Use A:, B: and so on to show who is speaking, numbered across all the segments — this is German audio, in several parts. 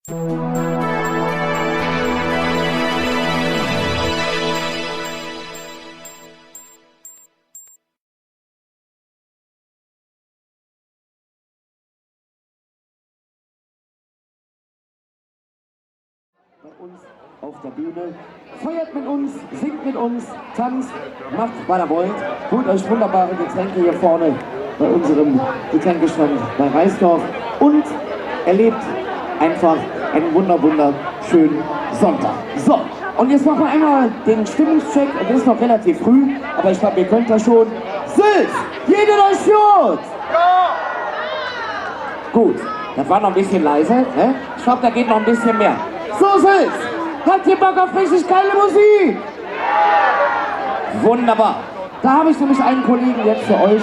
A: Uns auf der Bühne, feiert mit uns, singt mit uns, tanzt, macht, was ihr wollt, holt euch wunderbare Getränke hier vorne bei unserem Getränkestand bei Reisdorf und erlebt einfach einen wunderschönen Sonntag. So, und jetzt machen wir einmal den Stimmungscheck. Es ist noch relativ früh, aber ich glaube, ihr könnt das schon. Sülz, jeder euch führt! Ja! Gut, das war noch ein bisschen leise, ne? Ich glaube, da geht noch ein bisschen mehr. So, Sülz, habt ihr Bock auf richtig geile Musik? Wunderbar. Da habe ich nämlich einen Kollegen jetzt für euch.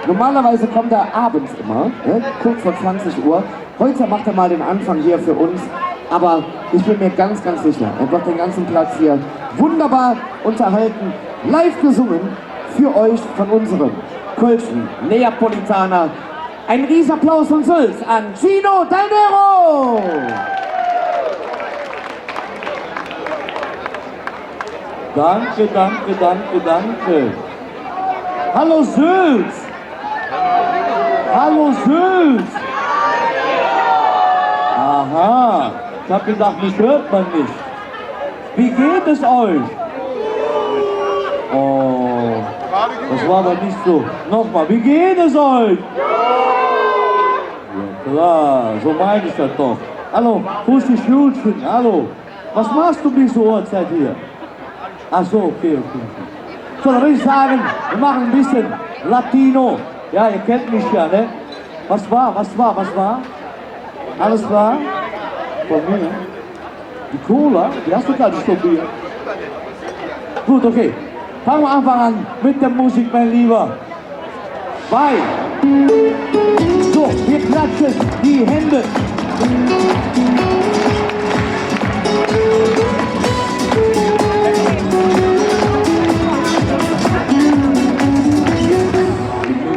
A: Normalerweise kommt er abends immer, ne? Kurz vor 20 Uhr. Heute macht er mal den Anfang hier für uns. Aber ich bin mir ganz sicher, er wird den ganzen Platz hier wunderbar unterhalten. Live gesungen für euch von unserem Kölschen Neapolitaner. Ein Riesenapplaus von Sülz an Gino Dalnero!
B: Danke. Hallo Sülz! Hallo Sülz! Aha, ich hab gedacht, mich hört man nicht. Wie geht es euch? Oh, das war aber nicht so. Nochmal, wie geht es euch? Ja klar, so meine ich das doch. Hallo, wo ist die Schulchen? Hallo, was machst du bis zur Uhrzeit hier? Ach so, okay. So, dann würde ich sagen, wir machen ein bisschen Latino. Ja, ihr kennt mich ja, ne? Was war? Alles klar? Von mir? Die Cola? Die hast du gerade probiert. Gut, okay. Fangen wir einfach an mit der Musik, mein Lieber. Weil. So, wir klatschen die Hände.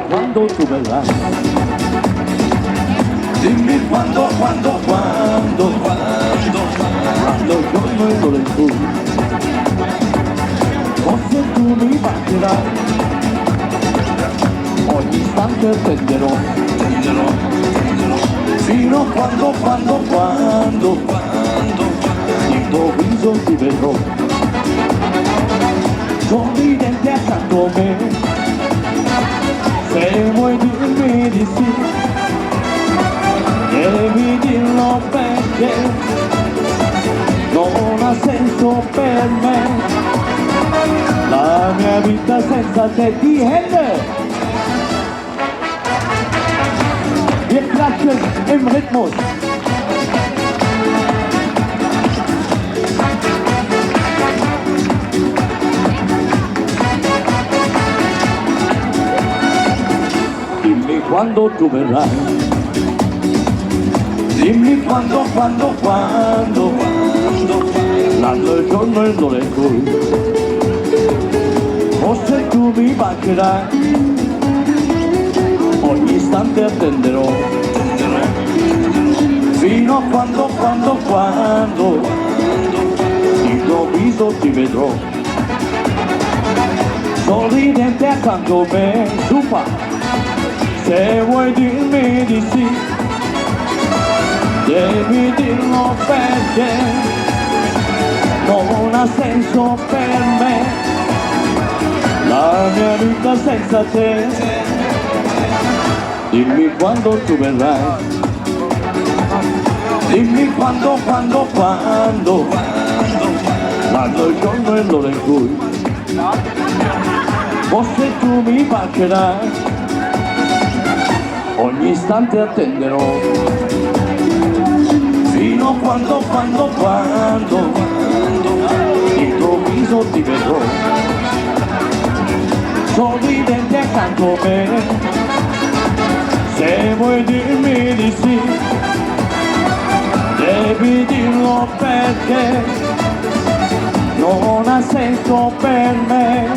B: Quando tu verrai. Dimmi quando il giorno è dolente. Forse tu mi batterai. Ogni istante attenderò. Fino a quando d'improvviso ti vedrò. Sorridente accanto a me. Se vuoi dirmi di sì, devi dirlo perché non ha senso per me la mia vita senza te. Die Hände! Wir klatschen im Rhythmus. Quando tu verrai, dimmi quando, l'anno, il giorno e l'ora in cui, forse tu mi bacerai, ogni istante attenderò, fino a quando, improvviso ti vedrò, sorridente accanto a me, super. Se vuoi dirmi di sì, devi dirlo perché non ha senso per me la mia vita senza te. Dimmi quando tu verrai, dimmi quando, l'anno, il giorno e l'ora in cui, forse tu mi bacerai. Ogni istante attenderò, fino a quando, improvviso ti vedrò, sorridente accanto a me, se vuoi dirmi di sì, devi dirlo perché non ha senso per me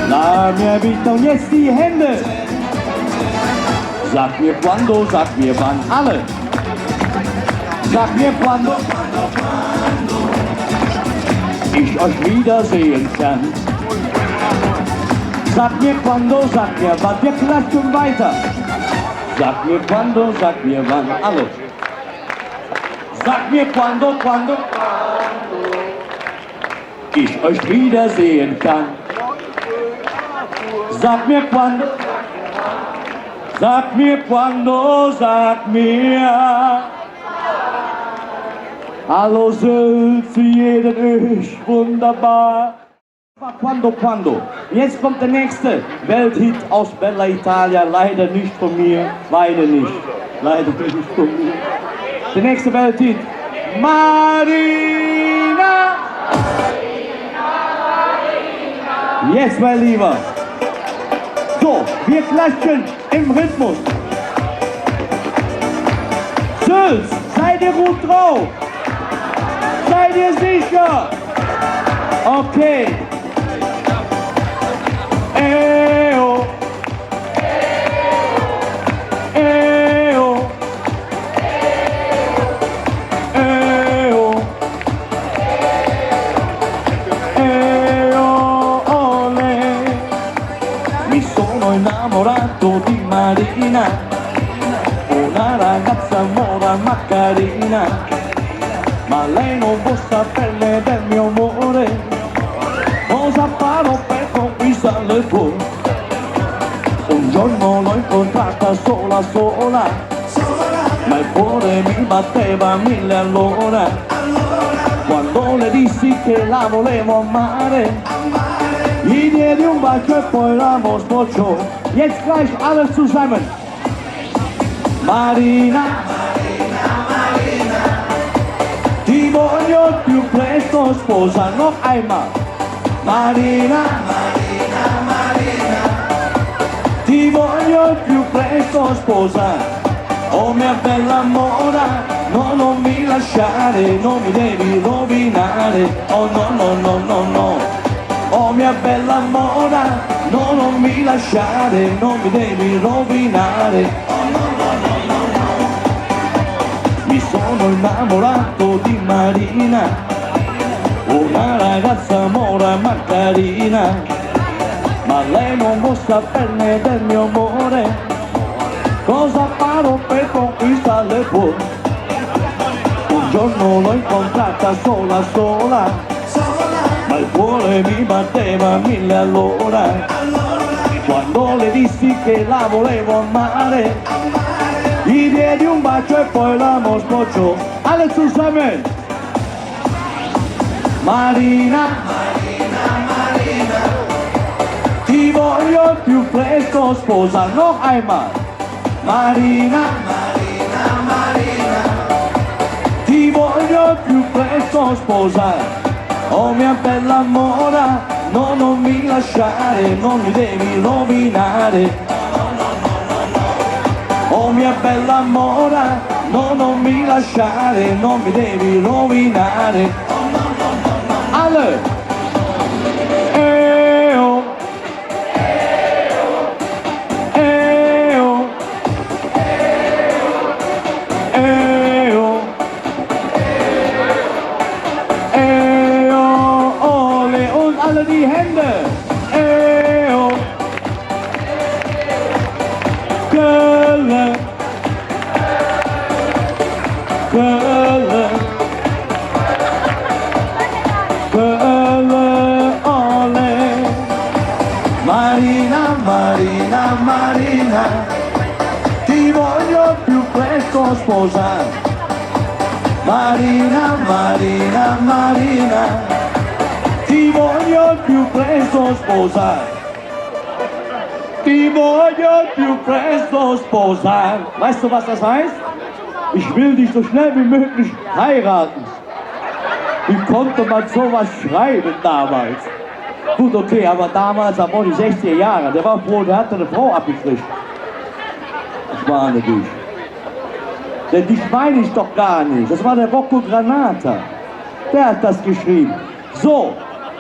B: la mia vita. Und jetzt die Hände! Sag mir quando, sag mir wann, alle. Sag mir quando ich euch wiedersehen kann. Sag mir quando, sag mir wann, wir klatschen weiter. Sag mir quando, sag mir wann, alle. Sag mir quando ich euch wiedersehen kann. Sag mir quando, sag mir quando, sag mir. Hallo Sülz, für jeden ich, wunderbar. Quando. Jetzt kommt der nächste Welthit aus Bella Italia, leider nicht von mir, leider nicht von mir. Der nächste Welthit, Marina. Jetzt, mein Lieber. So, wir klatschen im Rhythmus. Sülz, seid ihr gut drauf? Seid ihr sicher? Okay. Eo. Eo. Eo. Eo. Ole. Mi sono innamorato di Marina, una ragazza mora ma carina, ma lei non può saperne del mio amore. Cosa farò per conquistarle poi? Un giorno l'ho incontrata sola, ma il cuore mi batteva 1000 all'ora. Quando le dissi che la volevo amare, gli diedi un bacio e poi l'amo sbocciò. Jetzt gleich alle zusammen. Marina, ti voglio più presto sposare, noch einmal. Marina, ti voglio più presto sposare. Oh mia bella mora, no, non mi lasciare, non mi devi rovinare. Oh no. Oh mia bella mora, no, non mi lasciare, non mi devi rovinare. Oh no. Mi sono innamorato di Marina, una ragazza mora ma carina, ma lei non può saperne del mio amore. Cosa farò per conquistarle poi? Un giorno l'ho incontrata sola, ma il cuore mi batteva 1000 all'ora. Quando le dissi che la volevo amare, gli diedi un bacio e poi l'amo sbocciò. Alle zusammen! Marina, ti voglio più presto sposare, noch einmal. Marina, ti voglio più presto sposare. Oh mia bella mora, no, non mi lasciare, non mi devi rovinare. Oh mia bella mora, no, non mi lasciare, non mi devi rovinare. Alle! Eo! Eo! Eo! Eo! Ole! Und alle die Hände! Eo! Kölle! Kölle! Ole. Marina, ti voglio più presto sposare. Marina, ti voglio più presto sposare. Ti voglio più presto sposare. Weißt du, was das heißt? Ich will dich so schnell wie möglich heiraten. Wie konnte man sowas schreiben damals? Gut, okay, aber damals, da war die 60er Jahre, der war froh, der hatte eine Frau abgekriegt. Das war natürlich. Denn dich meine ich doch gar nicht. Das war der Rocco Granata. Der hat das geschrieben. So,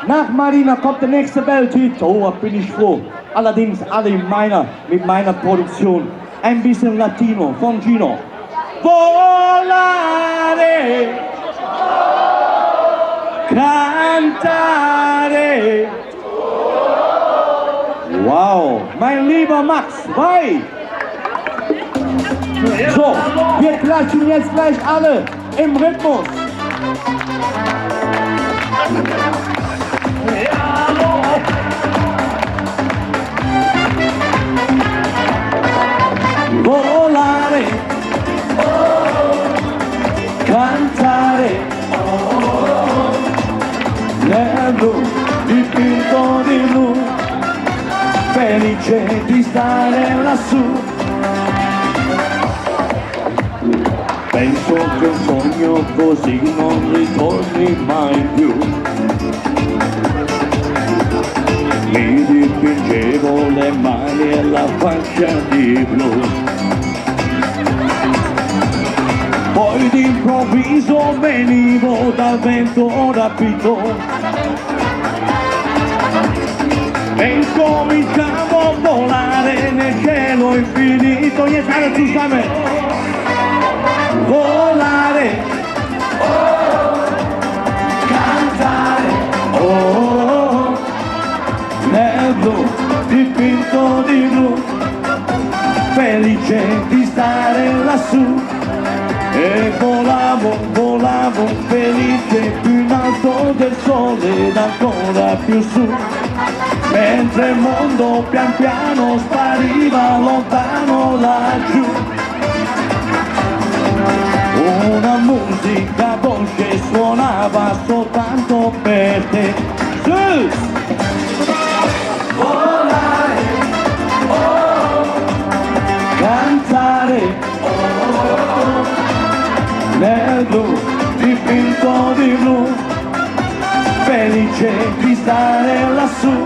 B: nach Marina kommt der nächste Welthit. Oh, bin ich froh. Allerdings alle mit meiner Produktion. Ein bisschen Latino von Gino. volare, cantare. Wow, mein lieber Max, vai! So, wir klatschen jetzt gleich alle im Rhythmus. Volare, cantare, nel blu, dipinto di blu, felice di stare lassù. Penso che un sogno così non ritorni mai più. Mi dipingevo le mani e la faccia di blu. Poi d'improvviso venivo dal vento rapito e incominciavo a volare nel cielo infinito. Jetzt alle zusammen! Volare, cantare, nel blu, dipinto di blu, felice di stare lassù. E volavo, volavo, felice più in alto del sole ed ancora più su, mentre il mondo pian piano spariva lontano laggiù. Una musica dolce suonava soltanto per te. Sì! Volare, cantare, nel blu, dipinto di blu, felice di stare lassù.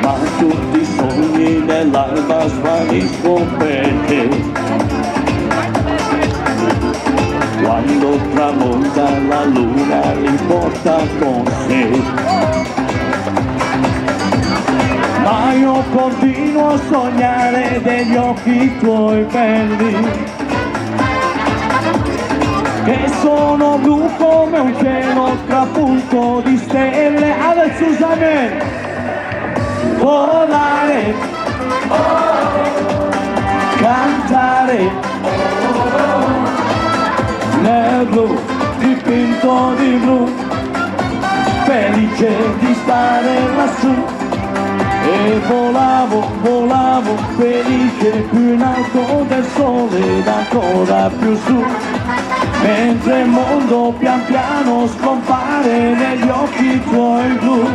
B: Ma tutti i sogni dell'alba svaniscono per te. Quando tramonta la luna li porta con sé. Ma io continuo a sognare degli occhi tuoi belli, che sono blu come un cielo trapunto di stelle. Alle zusammen! Volare, cantare, nel blu, dipinto di blu, felice di stare lassù. E volavo, volavo, felice più in alto del sole ed ancora più su, mentre il mondo pian piano scompare negli occhi tuoi blu.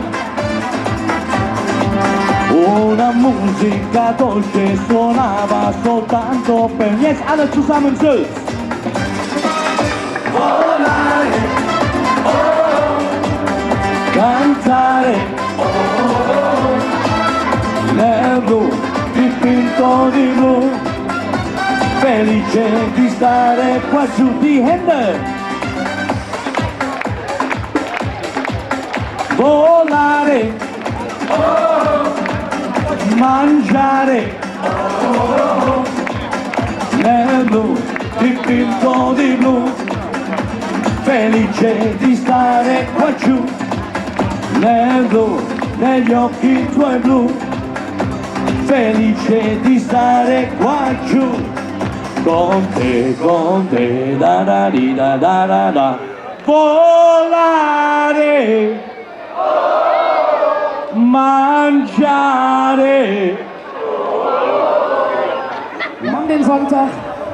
B: Una musica dolce suonava soltanto per me. Jetzt alle zusammen so. Volare, cantare, nel blu, dipinto di blu, felice di stare qua giù. Die Hände. Volare, mangiare, nel blu, dipinto di blu, felice di stare qua giù, nel blu, negli occhi tuoi blu, felice di stare qua giù, con te, da da di da da da da, volare, mangiare.
A: Wir haben den Sonntag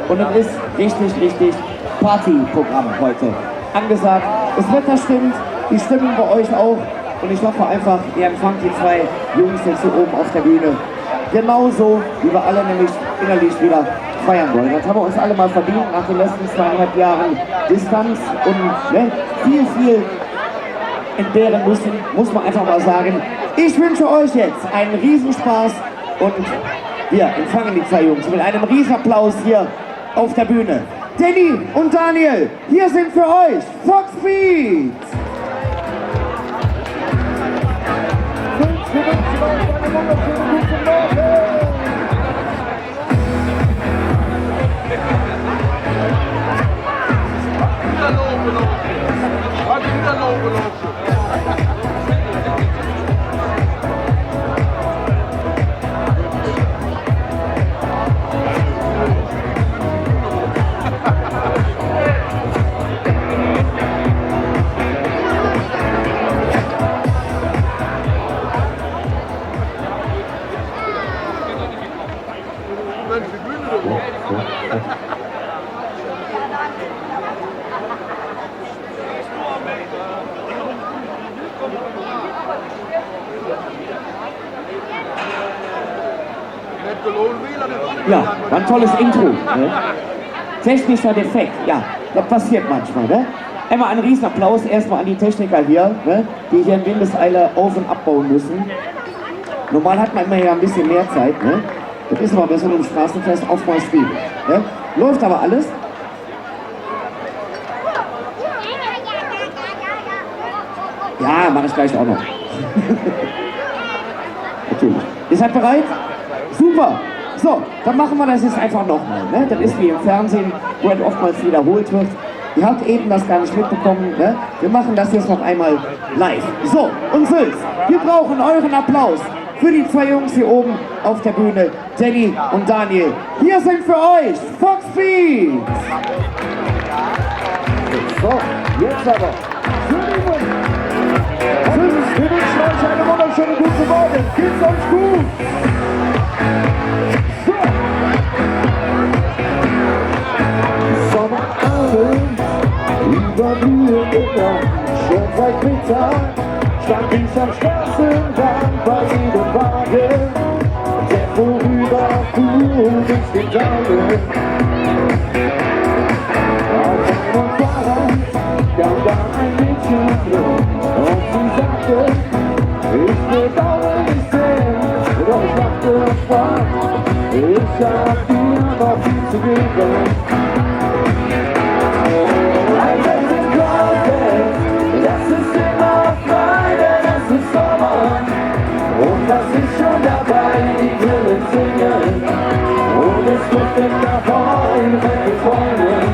A: und es ist richtig Partyprogramm heute angesagt. Das Wetter stimmt, die Stimmung bei euch auch und ich hoffe einfach, ihr empfangt die zwei Jungs jetzt hier oben auf der Bühne genauso, wie wir alle nämlich innerlich wieder feiern wollen. Das haben wir uns alle mal verdient nach den letzten 2,5 Jahren Distanz und viel entbehren müssen, muss man einfach mal sagen. Ich wünsche euch jetzt einen Riesenspaß und wir empfangen die zwei Jungs mit einem Riesenapplaus hier auf der Bühne. Danny und Daniel, hier sind für euch Foxbeat! Ja, war ein tolles Intro. Ne? Technischer Defekt, ja, das passiert manchmal. Ne? Einmal einen riesen Applaus erstmal an die Techniker hier, ne? Die hier in Windeseile auf- und abbauen müssen. Normal hat man immer ja ein bisschen mehr Zeit. Ne? Das ist aber bei so einem Straßenfest oftmals viel. Ne? Läuft aber alles. Ja, mache ich gleich auch noch. Natürlich. Ihr seid bereit? Super. So, dann machen wir das jetzt einfach nochmal. Ne? Das ist wie im Fernsehen, wo es oftmals wiederholt wird. Ihr habt eben das gar nicht mitbekommen. Ne? Wir machen das jetzt noch einmal live. So, und Sülz, wir brauchen euren Applaus für die zwei Jungs hier oben auf der Bühne, Danny und Daniel. Hier sind für euch Fox Beats. So, jetzt aber. Wir wünschen euch eine wunderschöne gute Morgen. Geht's euch gut? So. Sommerabend, überblühende Nacht, schon seit Mittag stand ich am Straßenrand bei jedem Wagen, der vorüberfuhr durch den Daumen. Auf einem Fahrrad kam dann ein Mädchen und sie sagte, ich bedauere mich sehr, doch ich dachte und sprach, ich hab dir noch viel zu geben. Ein Lächeln kommt, das ist immer Freude, das ist Sommer. Und das ist schon dabei, die Grillen singen. Und es duftet nach Heu, wenn wir freuen.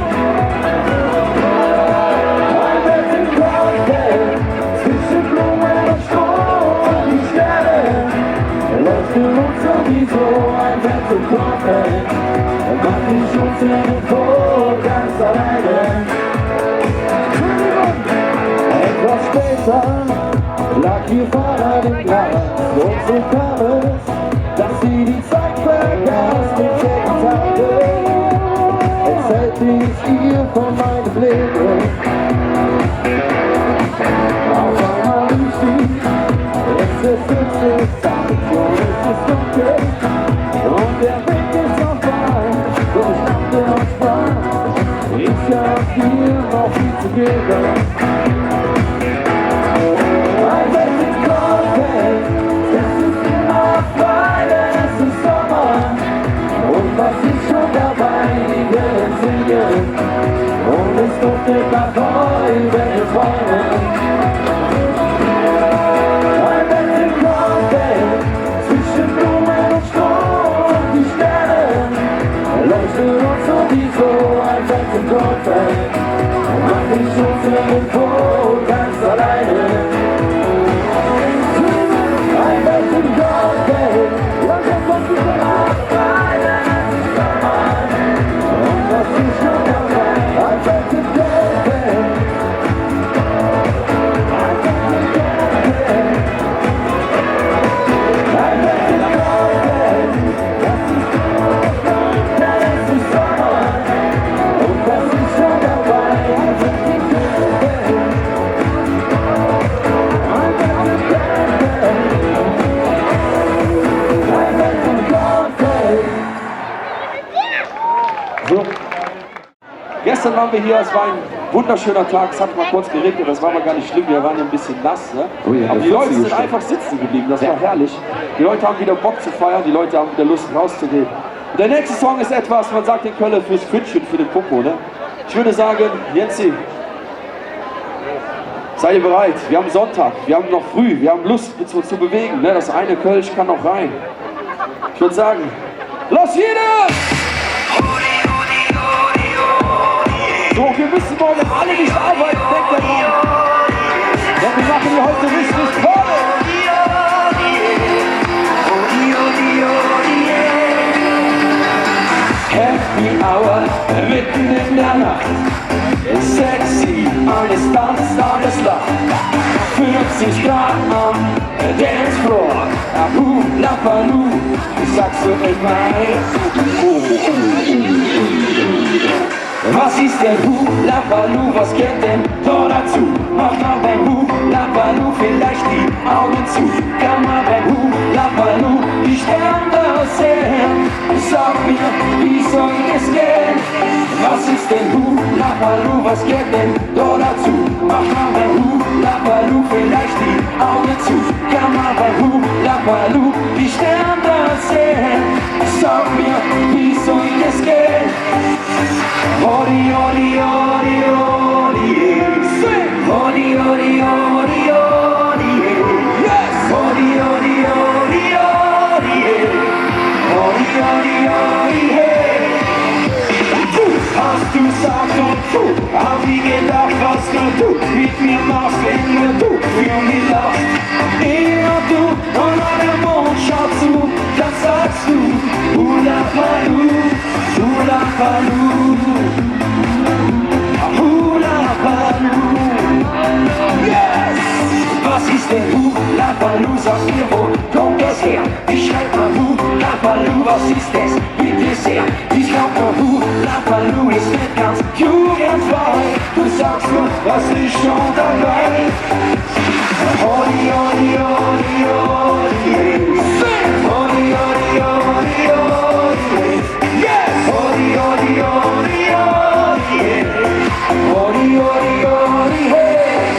A: Ein Lächeln kommt, zwischen Blumen und Stroh und die Sterne. Leuchtet uns sowieso ein Bett im Kornfeld. Und macht die Schutze vor ganz alleine. Etwas später lag ihr Fahrrad im Glas. Und so kam es, dass sie die Zeit vergaß mit der Gitarre. Erzählte ich ihr von meinem Leben. Auf einmal rief sie, es ist 50 Zeit und es ist dunkel. Und der Weg ist noch weit, doch ich dachte und sprach, ich hab dir noch viel zu geben. Ein Lächeln kommt, es ist immer Freude, es ist Sommer. Und was ist schon dabei, die Grillen singen. Und es duftet nach Heu, wenn wir träumen. Ein Lächeln kommt, zwischen Blumen und Stroh und die Sterne. Leuchtet uns sowieso ein Bett im Kornfeld. Und macht die Schutze irgendwo ganz alleine. Ein Lächeln kommt, und es kommt immer Freude, es ist Sommer. Und was ist schon dabei, ein Lächeln kommt. Ein Lächeln kommt. Ein Lächeln kommt, das ist immer Freude, es ist Sommer. Und was ist schon dabei, ein Lächeln kommt. Ein Lächeln kommt.
C: So. Gestern waren wir hier, es war ein wunderschöner Tag, es hat mal kurz geregnet, das war aber gar nicht schlimm, wir waren ja ein bisschen nass. Ne?
B: Oh ja,
C: aber
B: das
C: die Leute
B: hat sie
C: sind
B: gestimmt.
C: einfach sitzen geblieben, das war herrlich. Die Leute haben wieder Bock zu feiern, die Leute haben wieder Lust rauszugehen. Und der nächste Song ist etwas, man sagt in Köln, fürs Pfütchen, für den Popo. Ne? Ich würde sagen, Jensi, seid ihr bereit? Wir haben Sonntag, wir haben noch früh, wir haben Lust, uns zu bewegen. Ne? Das eine Kölsch kann noch rein. Ich würde sagen, los jeder! So, wir müssen morgen alle nicht arbeiten, denkt daran. Denn wir machen hier heute richtig voll. Happy Hour mitten in der Nacht. Sexy, alles tanzt, alles lacht. 50 Grad am Dancefloor. Ahu, Lapalu, ich sag's so immer. Was ist denn Hula Balu, was gehört denn da dazu? Mach mal beim Hula Balu vielleicht die Augen zu. Kann mal beim Hula Balu die Sterne sehen. Sag mir, wie soll es gehen? Was ist denn Hula Balu, was gehört denn da dazu? Mach mal beim Hula Balu vielleicht die Augen zu. Kann mal beim Hula Balu die Sterne sehen. Sag mir, wie soll es gehen? Odi, odi, odi, odi, sing! Odi, odi, odi, odi, yes! Odi, odi, odi, odi, odi, odi, odi, hey! Du hast du sagt und du, hab ich gedacht, was nur du mit mir machst, wenn nur du für mich lachst. Ich und du und der Mond schaut zu, dann sagst du, Hula Balu, Hula Balu. Hula Balu, yes! Was ist denn Hula Balu? Sag mir, wo kommt das her? Ich schreib mal Hula Balu, was ist das? Bitte sehr. Ich glaub nur Hula Balu ist nicht ganz jugendfrei. Du sagst nur, was ist schon dabei? Odi, odi, odi, odi, sing! Odi, odi, odi, odi, yes! Odi, odi, odi, odi, odi, odi, odi, hey!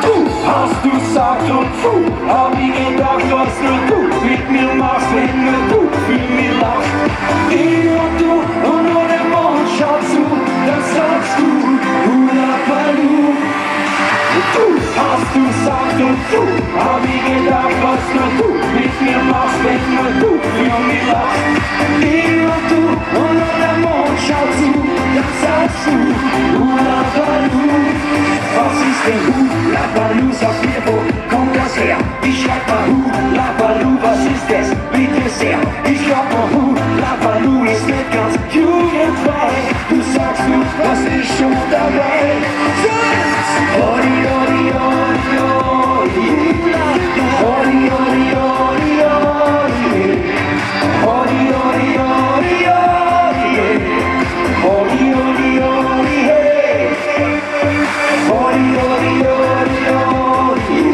C: Du hast du sagt und fu, hab ich gedacht, was nur du mit mir machst, wenn nur du für mich lachst. Ich und du und nur der Mond schaut zu, dann sagst du Hula Balu. Du hast du sagt und du, hab ich gedacht, was nur du mit mir machst, wenn nur du für mich lachst. Ich und du und nur der Mond schaut zu, dann sagst du Hula Balu. Was ist denn Hula Balu? Sag mir, wo kommt das her? Ich schreib mal Hula Balu, was ist das? Bitte sehr. Ich glaub mal Hula Balu ist nicht ganz jugendfrei. Du sagst nur, was ist schon dabei? Odi, odi, odi, odi, odi, odi, odi, odi, odi, odi, odi, odi, odi, odi, odi, hey. Odi, odi, odi, odi, odi,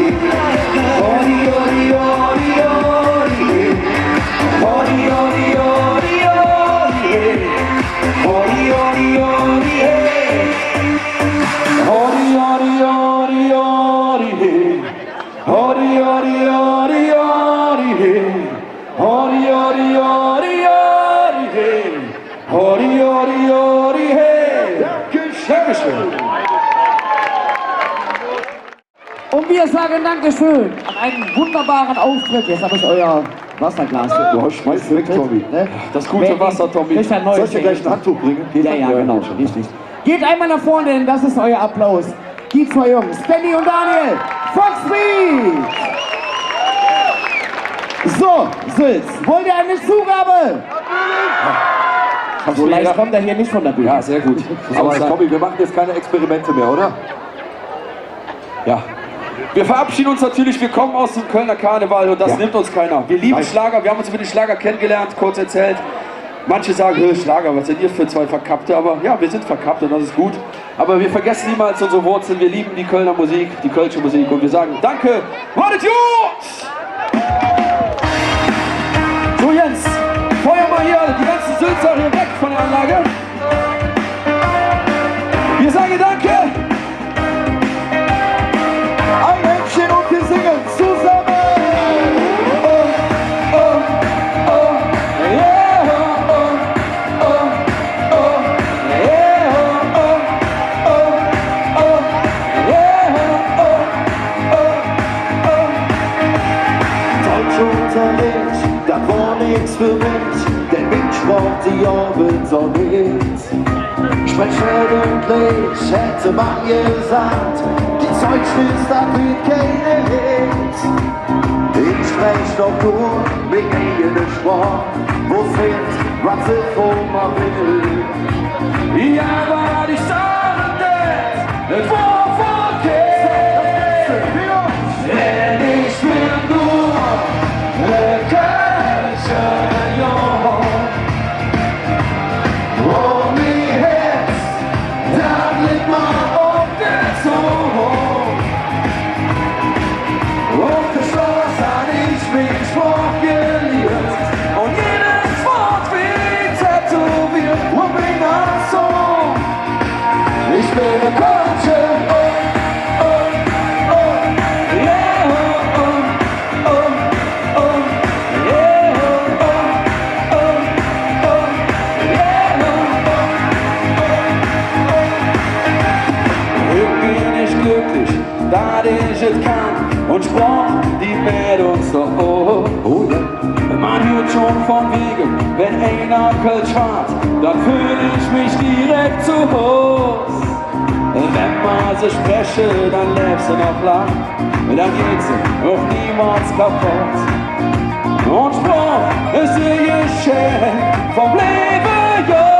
C: odi, odi, odi, odi, odi, odi, odi, odi, odi, odi, hey. Odi, odi, odi, odi, hey. Odi, odi, odi, odi, hey. Odi, odi, odi, odi, hey. Odi, odi, odi, hey. Dankeschön.
B: Und wir sagen Dankeschön an einen wunderbaren Auftritt. Jetzt habe ich euer Wasserglas.
C: Du schmeißt weg, Tommy.
B: Ne?
C: Das gute Wasser, Tommy.
B: Kriegt ein neues
C: Soll ich dir gleich ein Handtuch bringen?
B: Ja, ja, genau, richtig. Geht einmal nach vorne hin, das ist euer Applaus. Die zwei Jungs, Benny und Daniel, Foxbeat! So, Sülz, wollt ihr eine Zugabe? So leicht kommt er hier nicht von der Bühne.
C: Ja, sehr gut. Aber Tommy, wir machen jetzt keine Experimente mehr, oder? Ja. Wir verabschieden uns natürlich, wir kommen aus dem Kölner Karneval und das nimmt uns keiner. Wir lieben Schlager, wir haben uns über den Schlager kennengelernt, kurz erzählt. Manche sagen, Schlager, was seid ihr für zwei Verkappte? Aber ja, wir sind verkappt und das ist gut. Aber wir vergessen niemals unsere Wurzeln, wir lieben die Kölner Musik, die kölsche Musik und wir sagen Danke, wartet gut! So Jens, feuer mal hier die ganzen Sülzer hier weg von der Anlage. Wir sagen Danke! Ein Händchen und wir singen zusammen! Deutsche nicht, das war nichts für mich, denn ich sprach die Abend so nicht. Sprech ordentlich, hätte man gesagt, die Zeit ist, das wird keine Hit. Ich sprech doch nur mit eigener Sprache, wo sind, was ich von mir will. Ja, aber ich sage das, es war verkehrt. Denn ich bin nur der Kölsche Jung. Und mein Herz, das liegt mir auf der Zunge. Auf der Straße hab ich mich Spruch gelehrt. Und jedes Wort wird tätowiert. Und bin ein Song. Ich bin der Kölsche dass ich es kann und sprach die mit uns doch oh ja. Man hört schon von wegen, wenn einer Kölsch fährt, dann fühl ich mich direkt zu Hause. Wenn man sie spreche, dann lebst du noch lang, dann geht sie auch niemals kaputt. Und sprach ist ihr Geschenk vom Leben, ja.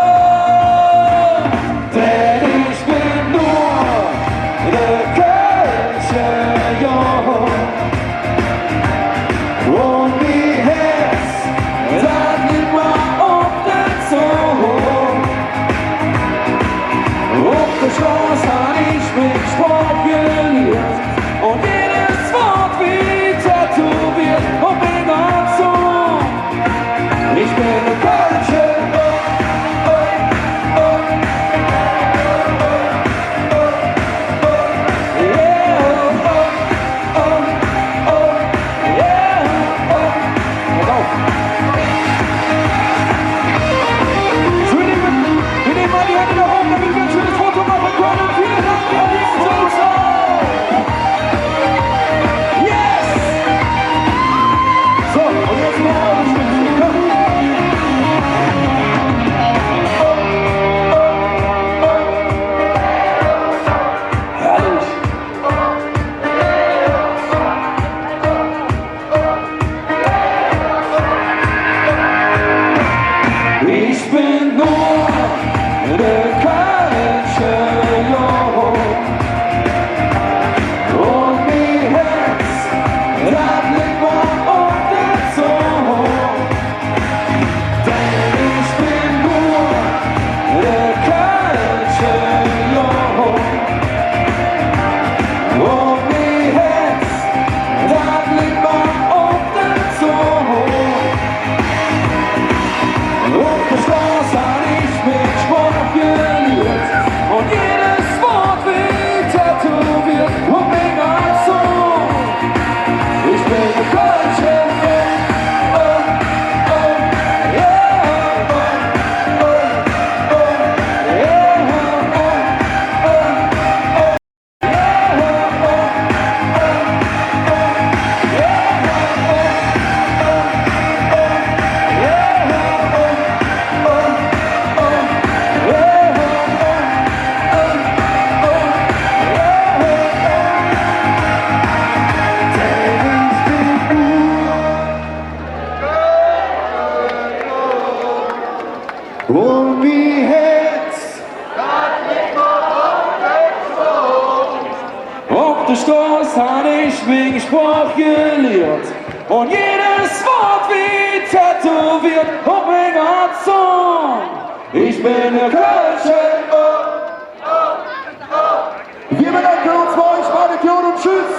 C: Denn ich bin nur der und mein Herz, das liegt mir auf der Zunge. Auf der Straße hab ich mich Sport gelehrt und jedes Wort wird tätowiert und bin ein Song. Ich bin der Kölsche. Ich bin nur der Kölsche Jung. Und mein Herz, das liegt mir auf der Zunge. Denn ich bin nur der Kölsche Jung. Und mein Herz, das liegt mir auf der Zunge. Auf der Straße hab ich mich Spruch gelehrt und jedes Wort wird tätowiert und bin ein Song. Ich bin der Kölsche und mein Herz, auf der Straße hab ich mich Spruch gelehrt und jedes Wort wird tätowiert und bin ein Song. Ich bin der Kölsche. Wir bedanken uns bei euch, Barbecue und tschüss.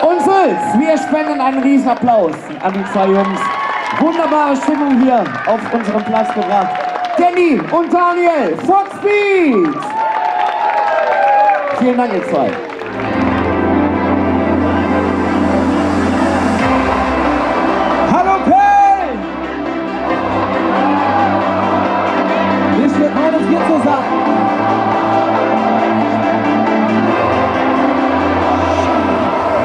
A: Und Sülz, wir spenden einen riesen Applaus an die zwei Jungs. Wunderbare Stimmung hier auf unserem Platz gebracht. Danny und Daniel, Foxbeat! Vielen Dank, ihr zwei.
B: Hallo Köln! Wir stehen heute hier zusammen.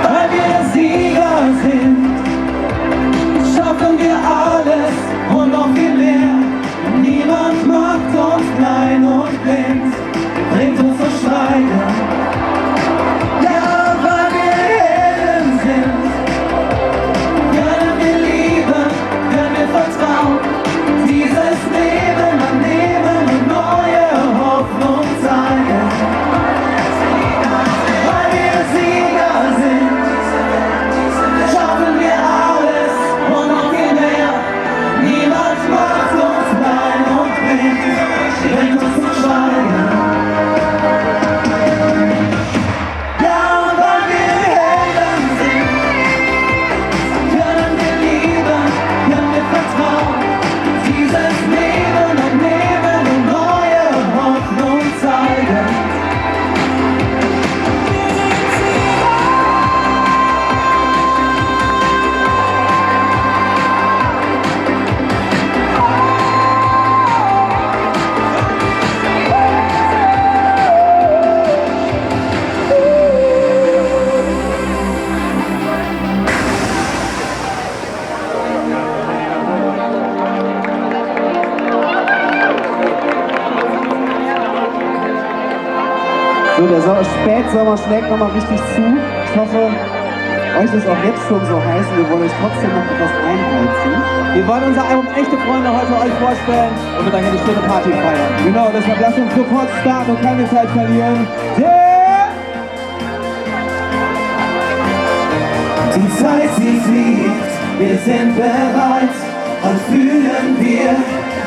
B: Weil wir Sieger sind.
A: So, der Spätsommer schlägt nochmal richtig zu. Ich hoffe, euch ist auch jetzt schon so heiß und wir wollen euch trotzdem noch etwas einheizen.
B: Wir wollen unser Album Echte Freunde heute euch vorstellen und wir dann eine schöne Party feiern.
D: Genau, deshalb lasst uns sofort starten und keine Zeit verlieren.
C: Die Zeit, sie fliegt, wir sind bereit und fühlen wir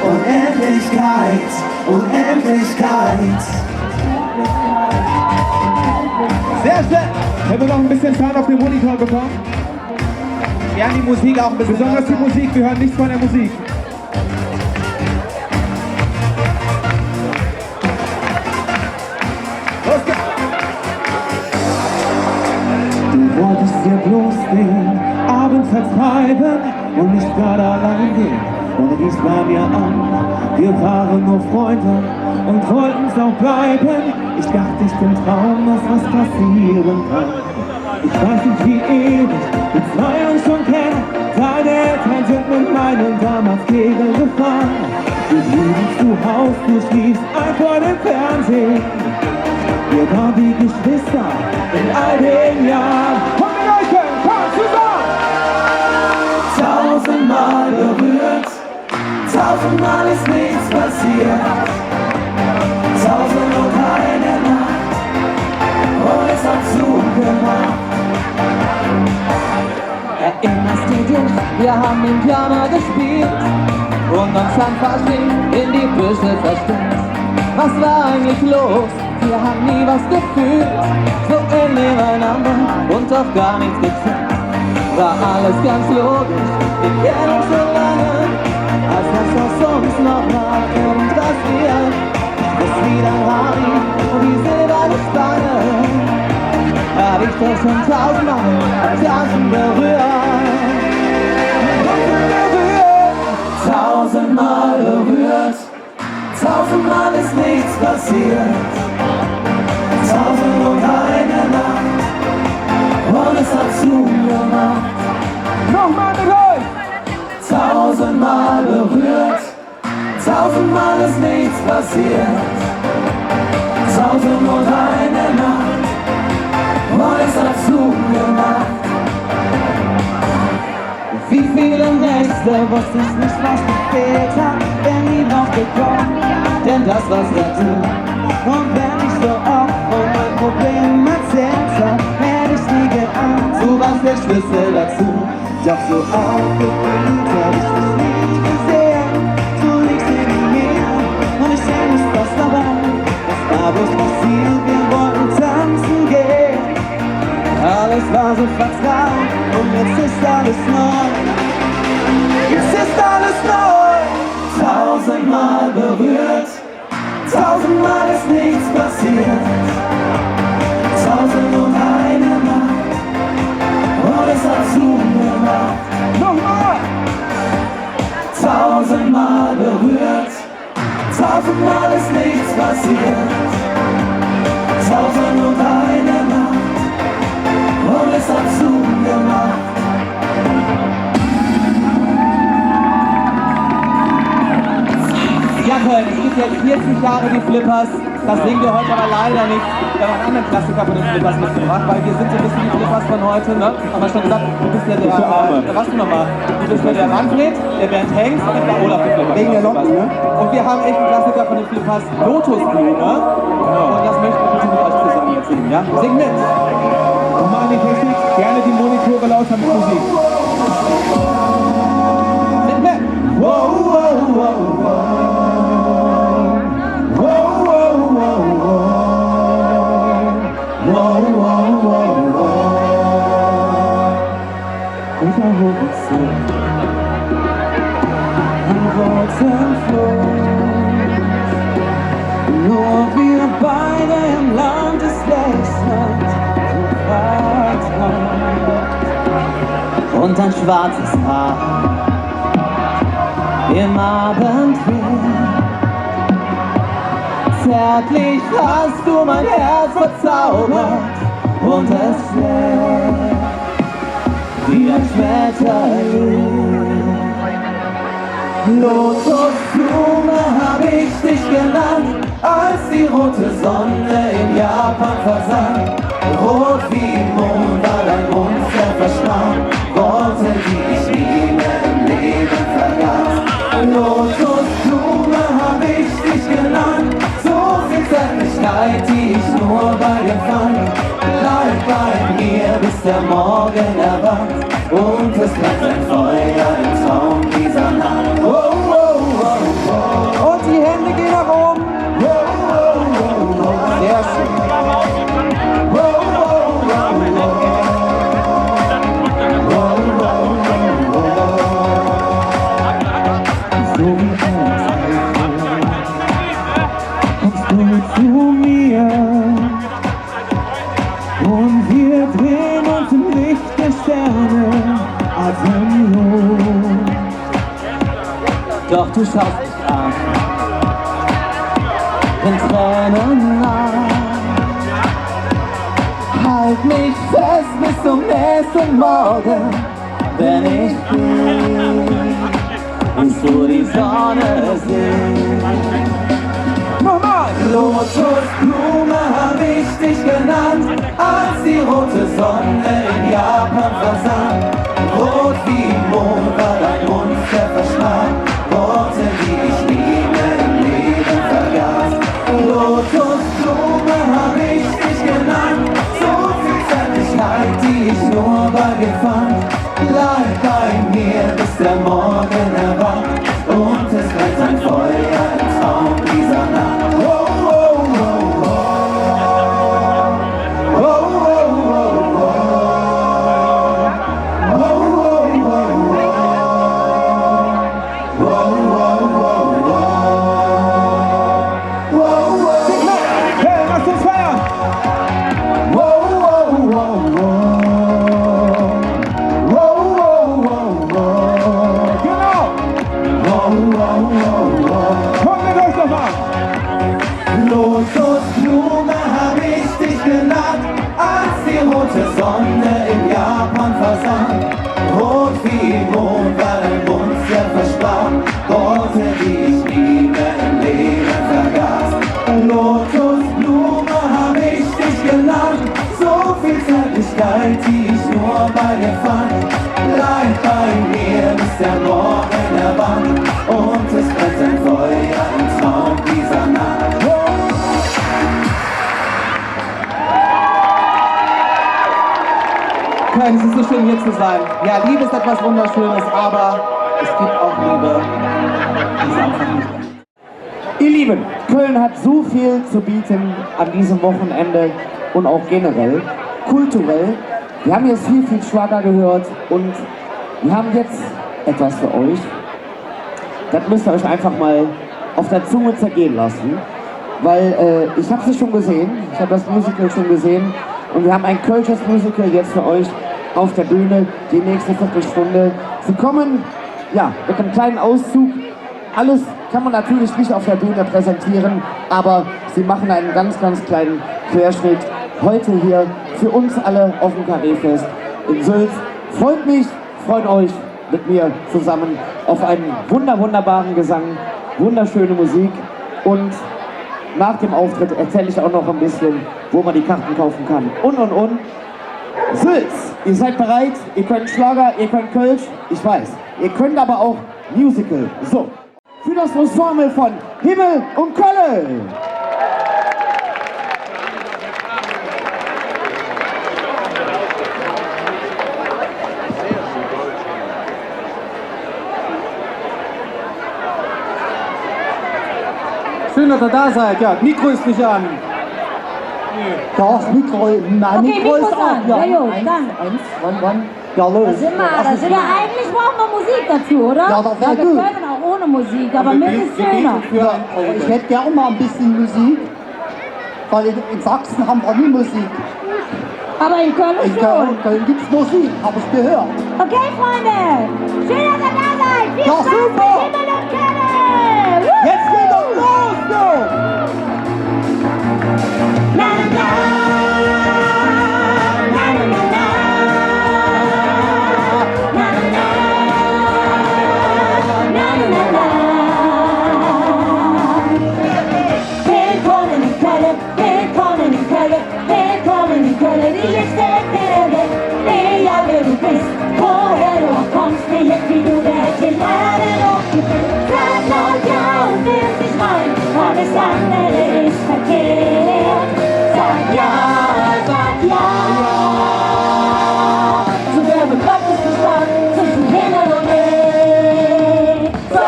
C: Unendlichkeit, Unendlichkeit.
D: Sehr schön. Können wir noch ein bisschen Sound auf den Monitor bekommen?
B: Wir haben die Musik auch ein bisschen.
D: Besonders die Musik, wir hören nichts von der Musik. Los geht's.
C: Du wolltest dir bloß den Abend vertreiben und nicht gerade allein gehen. Und du riefst bei mir an, wir waren nur Freunde und wollten es auch bleiben. Ich dachte, ich bin Traum, dass was passieren kann. Ich weiß nicht, wie ewig wir zwei uns schon kennen. Deine Eltern sind mit meinen damals Kegel gefahren. Du bliebst zu Haus, du schliefst einfach im Fernsehen. Wir waren wie Geschwister in all den Jahren.
D: Komm, Leute, komm zusammen!
C: Tausendmal berührt, tausendmal ist nichts passiert. Tausend und eine Nacht, und es hat zugemacht.
E: Erinnerst du dich? Wir haben im Piano gespielt und uns an Fasching in die Büsche versteckt. Was war eigentlich los? Wir haben nie was gefühlt, so eng nebeneinander und auf gar nichts gezählt. War alles ganz logisch, wir kennen uns so lange, als dass aus uns noch mal irgendwas wird. Das wieder Rari und die silberne Spange, hab ich doch schon tausendmal berührt.
C: Tausendmal berührt, tausendmal ist nichts passiert. Tausend und eine Nacht, und es hat zugemacht.
D: Nochmal mit euch!
C: Tausendmal berührt, tausendmal ist nichts passiert. Tausend und eine Nacht, und es hat zugemacht.
E: Wie viele Nächte wusste ich nicht, was gefehlt hat, wenn die noch gekommen, denn das war's dazu. Und wenn ich so oft von meinem Problem erzählt hab, hätte ich nie geahnt, du warst der Schlüssel dazu. Doch so aufgeblüht hab ich dich nie gesehen, du liegst neben mir und ich seh nicht was dabei. Was war bloß passiert, wir wollten tanzen gehen. Alles war so vertraut und jetzt ist alles neu. Jetzt ist alles neu.
C: Tausendmal berührt, tausendmal ist nichts passiert. Tausend und eine Nacht, und es hat zugemacht.
D: Nochmal!
C: Tausendmal berührt, tausendmal ist nichts passiert. Tausend und eine Nacht, und es hat zugemacht.
B: Ja, Köln, es gibt jetzt 40 Jahre die Flippers. Das singen wir heute aber leider nicht. Wir haben einen anderen Klassiker von den Flippers mitgebracht, weil wir sind so ein bisschen die Flippers von heute, ne? Haben wir schon gesagt, du bist ja der, was du nochmal? Du bist ja der Manfred, der Bernd Hengst und der Olaf der Flippers.
A: Wegen der Locken, ne?
B: Und wir haben echt einen Klassiker von den Flippers, Lotusblume. Und das möchten wir bitte mit euch zusammen jetzt singen, ja? Sing mit!
D: Nochmal an die Technik, gerne die Monitore lauter mit Musik.
B: Sing mit!
C: Wow, wow, wow, wow. Wow, wow, wow, wow. Wow, wow, wow, wow. Unser Horizont, ein Wolkenflug. Nur wir beide im Land des Wechsels,
E: Und ein schwarzes Haar im Abendwind. Zärtlich hast du mein Herz verzaubert und es schlägt wie ein Schmetterling. Lotusblume hab ich dich genannt, als die rote Sonne in Japan versank. Rot wie Mond war dein Mund, der verschwand. Worte, die ich nie mehr im Leben vergaß. Lotusblume hab ich dich genannt. So viel Zärtlichkeit, die ich nur bei dir fand. Bleib bei mir, bis der Morgen erwacht. Und es bleibt ein Feuer im Traum dieser Nacht. Oh, oh, oh, oh.
F: Und die Hände gehen nach oben.
E: Oh, oh, oh, oh.
F: Sehr schön.
E: Oh, oh, oh,
F: So wie kommst du zu mir und wir drehen uns im Licht der Sterne atemlos. Doch du schaust mich an, in Tränen nah. Halt mich fest bis zum nächsten Morgen, wenn ich geh, willst du die Sonne sehen. Nochmal!
E: Lotusblume hab ich dich genannt, als die rote Sonne in Japan versank. Rot wie Mond war dein Mund, der verschlang. Worte, die ich nie mehr im Leben vergaß. Lotusblume hab ich dich genannt, so viel Zärtlichkeit, die ich nur bei dir fand. Bleib bei mir, bis der Morgen erwacht. Und es brennt ein Feuer im Traum dieser Nacht. Oh, oh, oh, oh. Oh, oh, oh, oh. Oh, oh, oh, oh. Oh, oh, oh, oh. Oh, oh.
D: Hey, lasst uns feiern!
E: Oh, oh, oh, oh. Oh, oh, oh, oh.
D: Genau!
E: Oh, oh, oh, oh.
D: Kommt mit euch noch an!
E: Lotusblume hab ich dich genannt, als die rote Sonne in Japan versank. Rot wie Mond war dein Mund, der versprach Worte, die ich nie mehr im Leben vergaß. Lotusblume hab ich dich genannt, so viel Zärtlichkeit, die ich nur bei dir fand. Bleib bei mir, bis der Morgen erwacht. Und es brennt ein Feuer im Traum dieser Nacht.
F: Köln, es ist so schön hier zu sein. Ja, Liebe ist etwas Wunderschönes, aber es gibt auch Liebe, die ist einfach nicht echt.
A: Ihr Lieben, Köln hat so viel zu bieten an diesem Wochenende und auch generell, kulturell. Wir haben jetzt viel Schlager gehört und wir haben jetzt etwas für euch. Das müsst ihr euch einfach mal auf der Zunge zergehen lassen, weil ich habe es schon gesehen, ich habe das Musical schon gesehen und wir haben ein Kölsches Musical jetzt für euch auf der Bühne, die nächste Viertelstunde. Sie kommen, ja, mit einem kleinen Auszug. Alles kann man natürlich nicht auf der Bühne präsentieren, aber sie machen einen ganz kleinen Querschnitt heute hier für uns alle auf dem Carré-Fest in Sülz. Freut mich, freut euch mit mir zusammen auf einen wunderbaren Gesang, wunderschöne Musik und nach dem Auftritt erzähle ich auch noch ein bisschen, wo man die Karten kaufen kann und. Sülz, ihr seid bereit, ihr könnt Schlager, ihr könnt Kölsch, ich weiß, ihr könnt aber auch Musical. So, für das Ensemble von Himmel und Kölle.
F: Schön, dass ihr da seid. Ja, Mikro ist nicht an.
B: Ja, das Mikro, mein
G: Okay,
B: Mikro ist
G: Mikro
B: auch.
G: an. Ja, gut, dann.
B: Wann? Ja, los.
G: Da sind wir eigentlich brauchen wir Musik dazu, oder?
B: Ja, das wär
G: wir
B: gut.
G: können auch ohne Musik, aber mir ist schöner.
B: Ja, ich hätte gerne mal ein bisschen Musik, weil in Sachsen haben wir nie Musik.
G: Aber in Köln
B: In
G: schon.
B: Köln gibt es Musik, habe ich gehört.
G: Okay, Freunde. Schön, dass ihr da seid. Viel
B: Ja,
G: Spaß
B: super.
G: mit Himmel und Kölle. Woo!
B: Jetzt geht doch los, du!
G: Na, na, na. Na, na, na, na. Na, na, na. Na, na, na, na.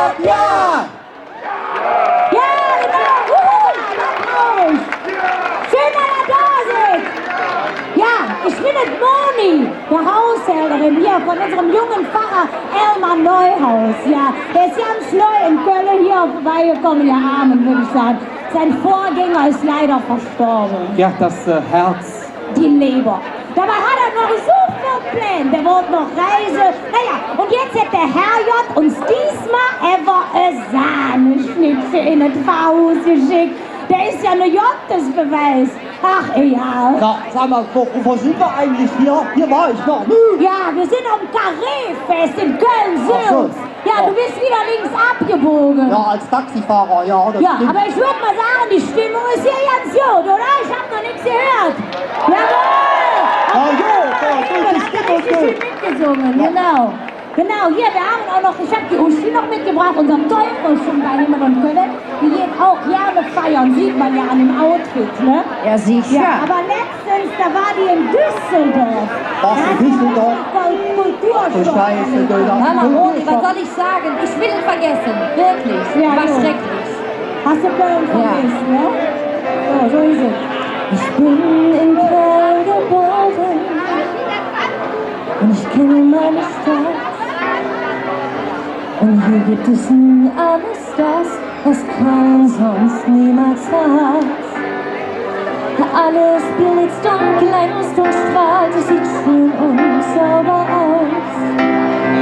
F: sagt ja!
G: Ja, genau. Applaus. Schön, dass ihr da seid. Ja, ich bin es Moni, der Haushälterin hier von unserem jungen Pfarrer Elmar Neuhaus. Ja, der ist ganz neu in Köln hier vorbeigekommen, der Armen, würde ich sagen. Sein Vorgänger ist leider verstorben.
F: Ja, das Herz.
G: Die Leber. Dabei hat er noch so viel Pläne. Der wollte noch reisen. Naja, und jetzt hat der Herrgott uns diesmal ein Sahneschnittchen in das Pfarrhaus geschickt. Der ist ja ein Gottesbeweis. Ach, ja.
B: Na, sag mal, wo sind wir eigentlich hier? Hier war ich noch nie.
G: Ja, wir sind am Carré-Fest in Köln-Sülz.
B: Ach so.
G: Ja, du bist wieder links abgebogen.
B: Ja, als Taxifahrer, ja. Das
G: Ja,
B: stimmt.
G: aber ich würde mal sagen, die Stimmung ist hier ganz gut, oder? Ich habe noch nichts gehört. Jawohl!
B: Ja, gut,
G: Das
B: die
G: hat
B: Stimmung
G: richtig schön mitgesungen, genau. Genau, hier, wir haben auch noch, ich habe die Uschi noch mitgebracht, unseren Teufel schon bei Himmel und Köln. Die geht auch gerne feiern, sieht man ja an dem Outfit, ne?
H: Ja, sicher.
G: Ja, aber letztens, da war die in Düsseldorf.
B: Was, in Düsseldorf?
G: Kulturstoff.
B: Scheiße, du, da-
H: Mama, Moni, was soll ich sagen? Ich will ihn vergessen. Wirklich.
G: Ja,
H: War
G: gut.
H: schrecklich.
G: Hast du Köln vergessen, ne? So ist es. Ich bin in Köln geboren und ich kenne meine Stadt. Und hier gibt es nun alles das, was Köln sonst niemals hat. Alles blitzt und glänzt und strahlt, es sieht schön und sauber aus.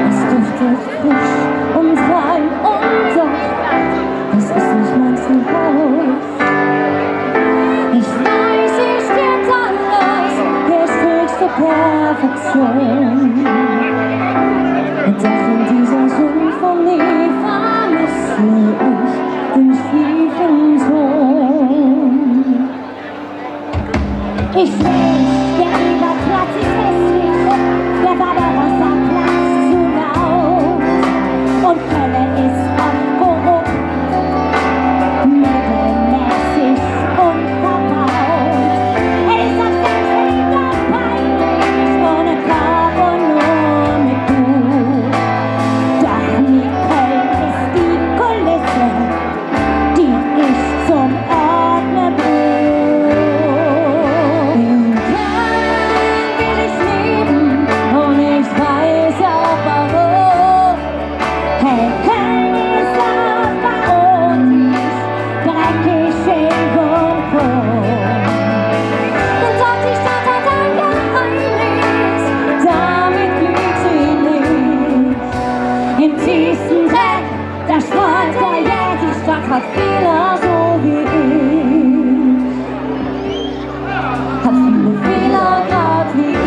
G: Es duftet frisch und rein und doch, das ist nicht mein Zuhause. Ich weiß, hier stimmt alles, hier ist höchste Perfektion. Und doch in dieser Symphonie vermisse ich den schiefen Ton. Ich weiß, der Überplatz ist hässlich, der Barbarossa-Platz zu laut. Und Köln ist oft korrupt, mittelmäßig und verbaut. Es ist auf Fenster doch peinlich, ohne Korb und nur mit Blut. Doch nie Köln ist die Kulisse, die ich zum Ordnen brühe. In Köln will ich leben und ich weiß auch warum. Hey, Köln ist aber chaotisch, dreckig, schick und krumm. Und doch die Stadt hat ein Geheimnis, damit lügt sie nicht. Im tiefsten Dreck, da streut der Jäger, die Stadt hat Fehler, so wie ich. Hat viele Fehler, grad wie ich.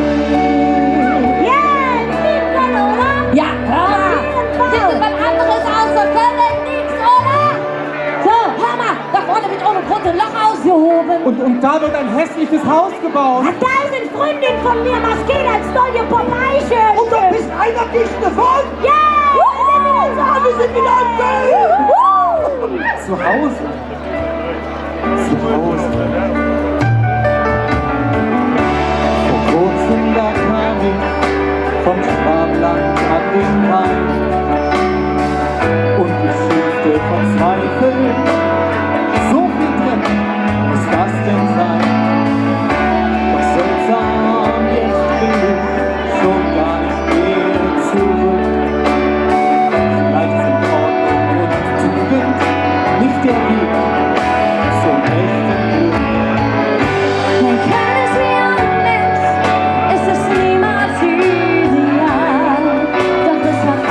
G: Yeah, Köln, oder? Ja, klar. Gibt es was anderes außer Köln nichts, oder? So, hör mal, da vorne wird ohne Grund ein Loch ausgehoben.
F: Und da wird ein hässliches Haus gebaut.
G: Da ist eine Freundin von mir, maskiert als neue Popeychen.
B: Und da bist einer nicht davon?
G: Ja! Wir sind wieder in Köln!
F: Zu Hause. Zu Hause. Vor kurzem da kam ich vom Schwabenland an den Main und ich schimpfte verzweifelt. So viel Dreck muss das denn sein? Doch seltsam, jetzt will ich schon gar nicht mehr zurück. Vielleicht sind Ordnung und Tugend nicht der Weg zum echten Glück.
G: Ein kleines wie ein Mensch ist es niemals ideal, doch es hat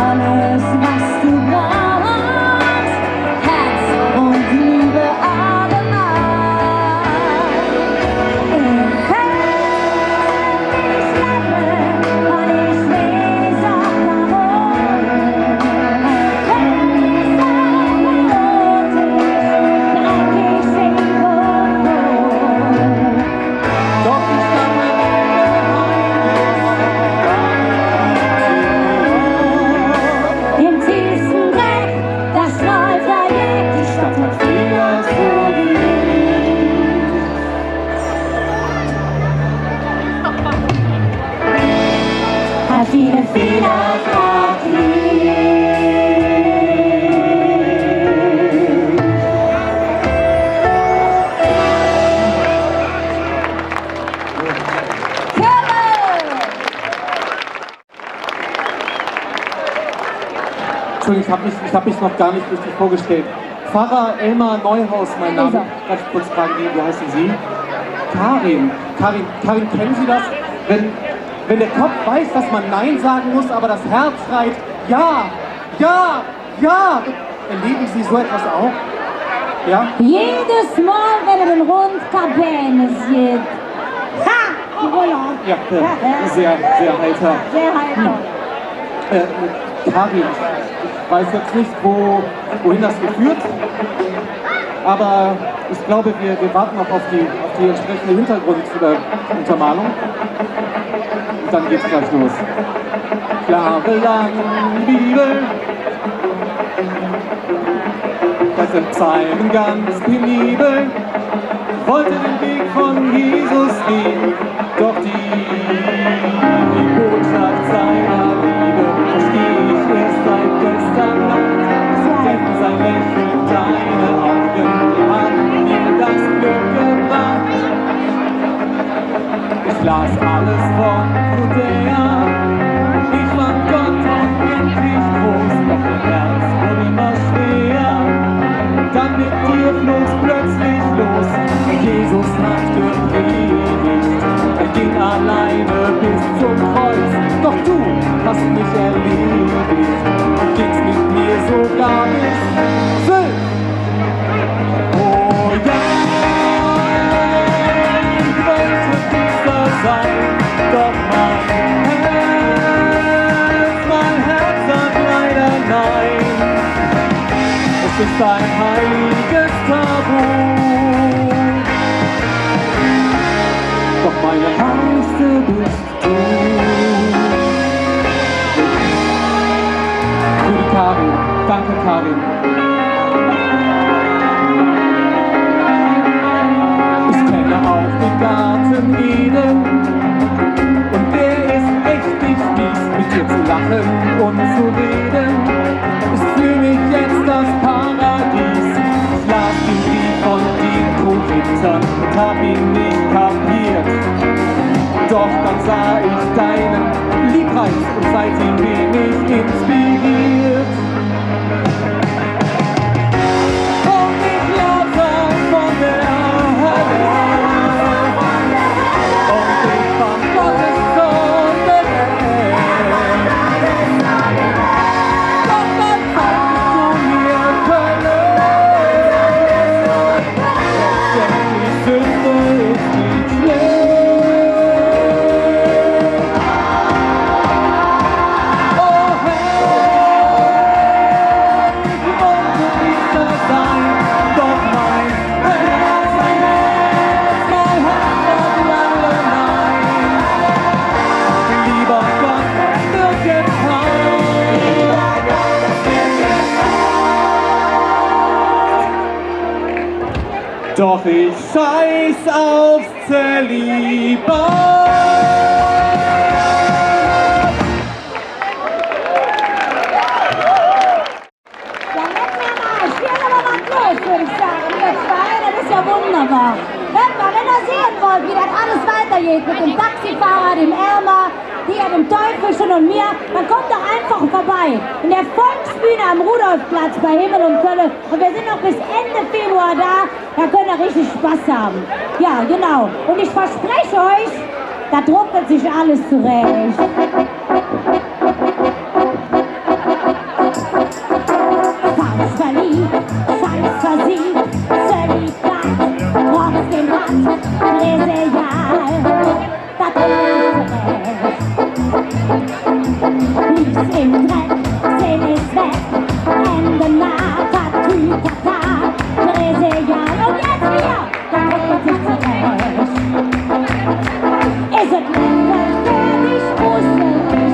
F: Entschuldigung, ich hab mich noch gar nicht richtig vorgestellt. Pfarrer Elmar Neuhaus, mein Name. Darf ich kurz fragen, wie heißen Sie? Karin, kennen Sie das? Wenn der Kopf weiß, dass man Nein sagen muss, aber das Herz schreit Ja, ja, ja. Erleben Sie so etwas auch? Ja?
G: Jedes Mal, wenn er den Rundkapellen sieht. Ha! Die Roller.
F: Ja, sehr heiter.
G: Sehr heiter.
F: Karin, ich weiß jetzt nicht, wohin das geführt, aber ich glaube, wir warten noch auf die entsprechende Hintergrunduntermalung. Und dann geht's gleich los. Klare Bibel, das sind Psalmen ganz penibel, wollte den Weg von Jesus gehen, doch die Botschaft seiner Liebe verstehe ich erst seit gestern Nacht, denn sein Lächeln, deine Augen haben mir das Glück gebracht. Ich las alles von Judäa, ich fand Gott unendlich groß, doch mein Herz wurde immer schwer. Dann mit dir flog plötzlich los, Jesus hat gepredigt, er ging alleine bis zum Kreuz, doch du hast mich erledigt, du gingst mit mir sogar bis Sylt. Oh ja, ich wollte Priester sein, doch mein Herz sagt leider nein. Es ist ein heiliges Tabu, doch meine Heiligste bist du. Für die Karin, danke Karin. Ich kenne auch den Garten Eden und der ist richtig mies, mit dir zu lachen und zu reden. Ist für mich jetzt das Paradies. Ich las den Brief von den Korinthern und hab ihn nicht kapiert. Doch dann sah ich deinen Liebreiz und seitdem bin ich inspiriert. Und ich lasse von der Hölle und ich fand Gottes Sohn gerecht. Doch dann sagst du mir Hölle, denn die Sünde ist nicht schlecht. Oh Herr, ich wollte Priester sein, doch mein Herz sagt lange nein. Lieber Gott, wird getauft. Doch ich scheiß aufs Zölibat.
G: Ja, leck mir mal, spielt aber mal durch, würde ich sagen. Ihr zwei, das ist ja wunderbar. Hört mal, wenn ihr sehen wollt, wie das alles weitergeht mit dem Taxifahrer, dem Elmar, hier, dem Teufelchen und mir, dann kommt doch einfach vorbei. In der Volksbühne am Rudolfplatz bei Himmel und Kölle. Und wir sind noch bis Ende Februar da. Da könnt ihr richtig Spaß haben. Ja, genau. Und ich verspreche euch, da druckelt sich alles zurecht. Falsch verliebt, falsch versiebt, Zölibat, trotzdem hat Reseal. Da druckelt zurecht. Lies im Dreck, Sinn ist weg, Ende nah, Tatütata, Reseal. Und jetzt hier, da druckelt sich zurecht. Ist es lecker für dich, Russen?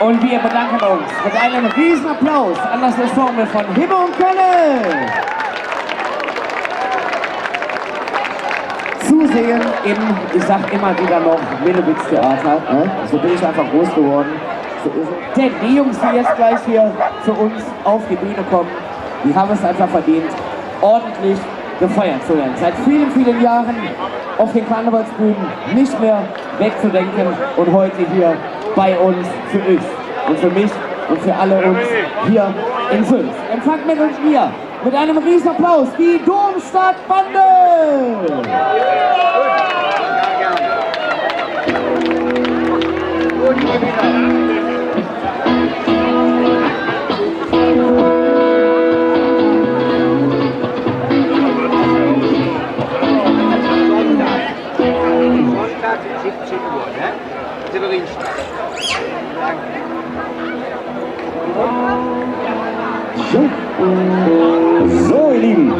A: Und wir bedanken uns mit einem riesen Applaus an das Ensemble von Himmel und Kölle. Zusehen im, ich sag immer wieder noch, Middlewitz-Theater. Ne? So bin ich einfach groß geworden. So ist es. Denn die Jungs, die jetzt gleich hier für uns auf die Bühne kommen, die haben es einfach verdient, ordentlich gefeiert zu werden. Seit vielen, vielen Jahren auf den Karnevalsbühnen nicht mehr wegzudenken und heute hier bei uns für euch und für mich und für alle uns hier in Sülz. Empfangt mit uns hier mit einem riesen Applaus die Domstadtbande!
I: Sonntag 17 Uhr, ne? Severinstadt.
D: So, ihr Lieben,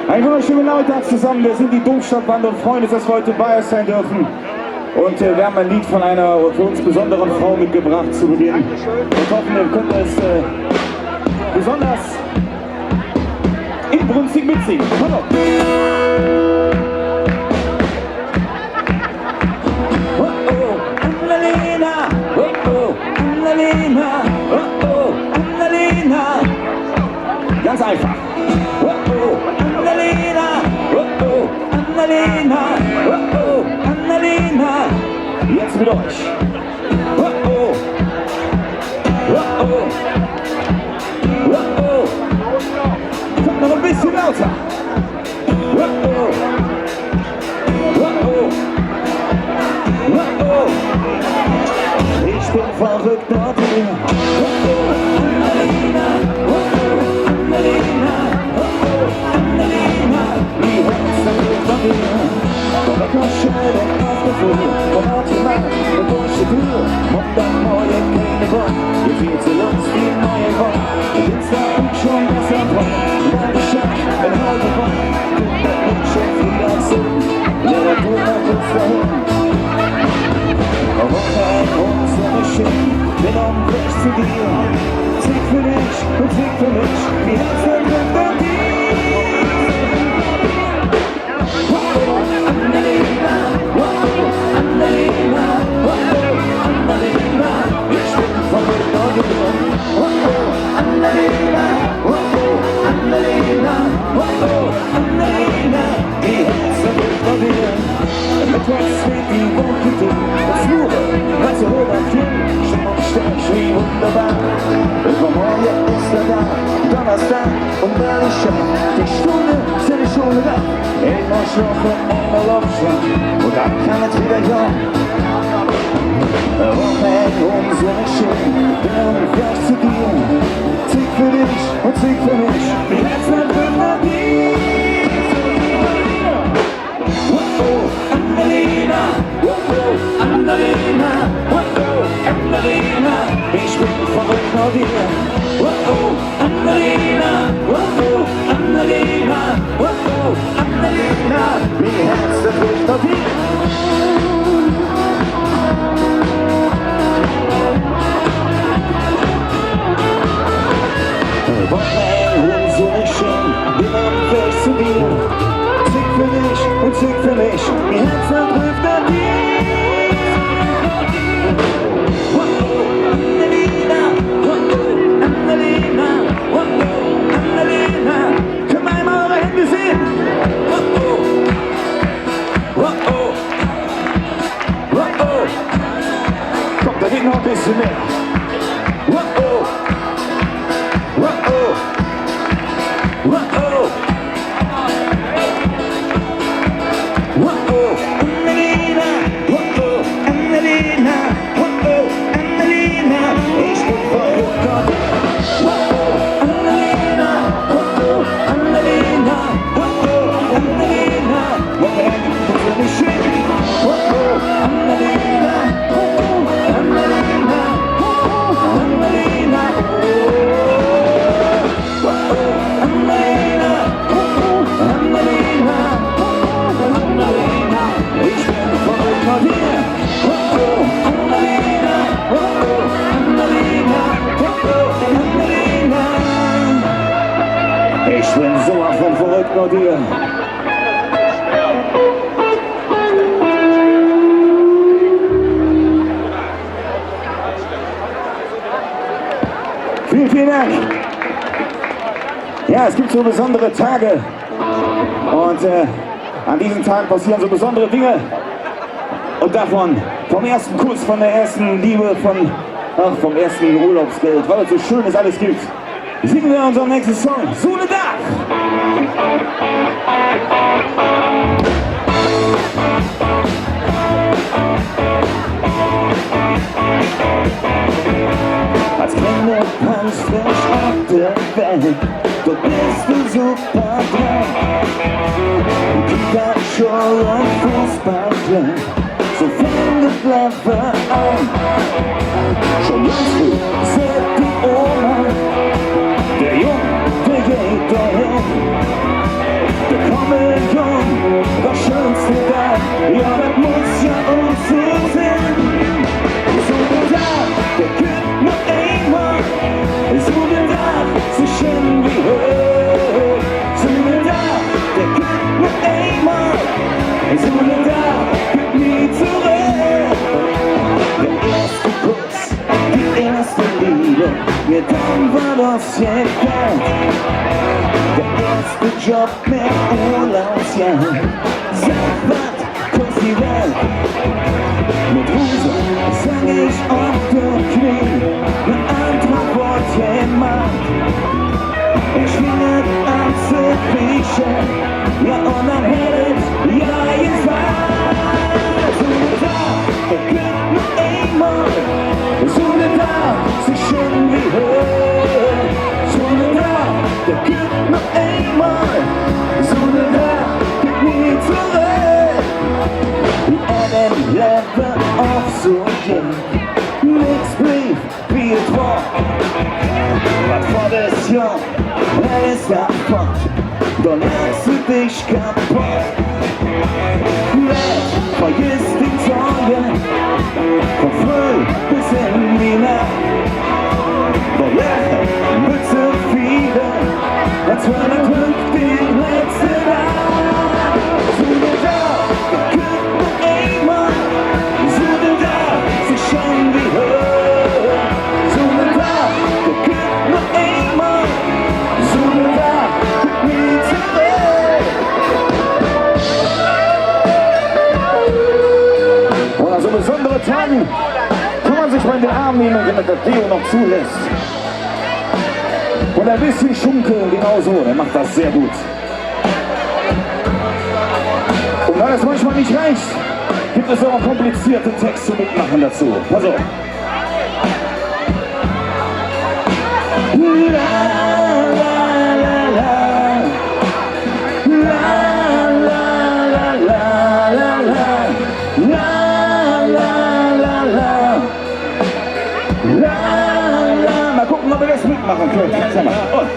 D: einen wunderschönen Nachmittag zusammen. Wir sind die Domstadtbande und freuen uns, dass wir heute bei euch sein dürfen. Und wir haben ein Lied von einer für uns besonderen Frau mitgebracht zu Beginn. Wir hoffen, ihr könnt es besonders inbrünstig mitsingen. Hallo!
C: Annalena, oh, Annalena, oh, Annalena.
D: Ganz einfach.
C: Oh, Annalena, oh, Annalena, oh, Annalena.
D: Jetzt mit euch.
C: Oh,
D: Kommt noch ein bisschen lauter.
C: Ich bin verrückt nach dir. Annalena, Annalena, Annalena.
D: Die Herzen sind von dir.
C: Come conoscere il nostro futuro, come ci va, le voci tue, monta moje keine Wort, ihr viel zu lustig neue Wort, du bist da und schon besser dran, ja geschafft, ein halber Wort, du bist schon wieder zu, ja du bist dahin. Woche unsere Schiff, bin am Weg zu dir, sing für dich und sing für mich, die Herzen sind an dir. Annalena, Annalena, Annalena, ich bin verrückt auf dir. Annalena, Annalena, Annalena, die Herzen sind von dir. Mit was wird die Woche tun? Das Nur, was du hörst, Schmuckstich wie wunderbar. Übermorgen ist da, Donnerstag und dann ist schon die Stunde, sind die Schule da. Immer schlafen, einmal aufschauen und dann kann es wieder gehen. Woche unsere Schiff, bin am Weg zu dir. Sieg für dich und Sieg für mich, die Herzen sind an dir. Annalena, Annalena, Annalena, ich bin verrückt nach dir. Annalena, Annalena, Annalena, mein Herz verrückt nach dir. Unsere Schön, bin am Weg zu dir. Sieg für dich und Sieg für mich, mein Herz verrückt nach dir. Annalena, Annalena, Annalena, können wir einmal eure Hände sehen? Kommt, da geht noch ein bisschen mehr. Annalena, Annalena, Annalena, ich bin verrückt nach dir. Annalena, Annalena, Annalena, Wochenende für mich schön. Annalena, Annalena,
D: Applaus dir. Vielen, vielen Dank. Ja, es gibt so besondere Tage und an diesen Tagen passieren so besondere Dinge. Und davon, vom ersten Kuss, von der ersten Liebe, vom ersten Urlaubsgeld, weil es so Schönes alles gibt, singen wir unseren nächsten Song, Sohle Dach. Als kleiner Panz frisch auf der Welt, dort bist du super dran. Pikachu und Fußballclub, so fängt clever an. Schon längst früh sagt die Oma, der Junge, der geht dahin. Der Kommunion, das schönste da, ja, das muss ja uns so sein. So ein Tag, der gibt nur einmal, so ein Tag, so schön wie heute. So ein Tag, der gibt nur einmal, so ein Tag, gibt nie zurück. Der erste Kuss, die erste Liebe, mir dann war das egal. Der erste Job mit Urlaubsjahr, sag was, kurz die Welt. Mit Hose sang ich auf der Knie, mit anderer Worte macht. Schwinget an zu riechen, ja und dann hättet ja gesagt. So eine Tag, der gibt nur einmal, so eine Tag, so schön wie heute. So eine Tag, der gibt nur einmal, so eine Tag, gibt nie zurück. Einen Level auf so gehen, nix blieb wie es war. Was vor das Jahr, alles davon, dann lachst du dich kaputt. Mensch, vergiss die Sorgen, von früh bis in die Nacht. Doch lachen wird so viele, als war der Glück die letzte Nacht. So eine Tag, der gibt nur einmal, so eine Tag, so schön wie heute. So eine Tag, der gibt nur einmal, so eine Tag, gibt nie zurück. Und an so besondere Tagen kann man sich mal in den Arm nehmen, wenn das Deo noch zulässt. Und ein bisschen schunkeln, genau so, der macht das sehr gut. Und da das manchmal nicht reicht, gibt es auch komplizierte Texte zum Mitmachen dazu. Pass auf. Mal gucken, ob wir das mitmachen können. Sag mal. Und.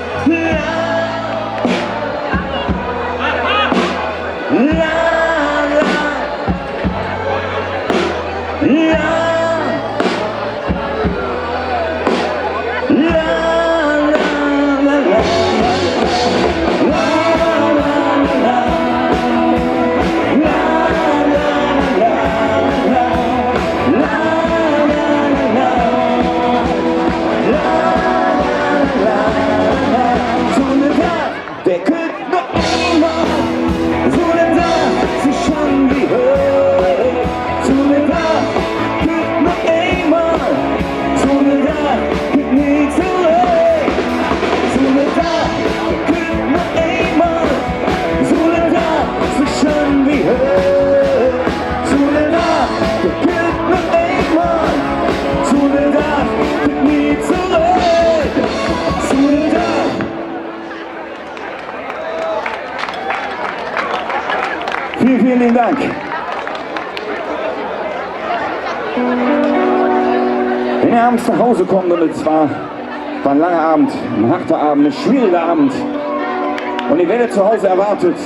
D: Der könnte noch immer so eine Tag, so schön wie heute. So eine Tag, könnte noch einmal, so eine Tag, geht nie zurück. So eine Tag, könnte noch einmal, so eine Tag, so schön wie heute. So eine Tag, könnte noch einmal, so eine Tag, geht nie zurück. So eine Tag. Vielen, vielen Dank. Wenn ihr abends nach Hause kommt und es war ein langer Abend, ein harter Abend, ein schwieriger Abend und ihr werdet zu Hause erwartet,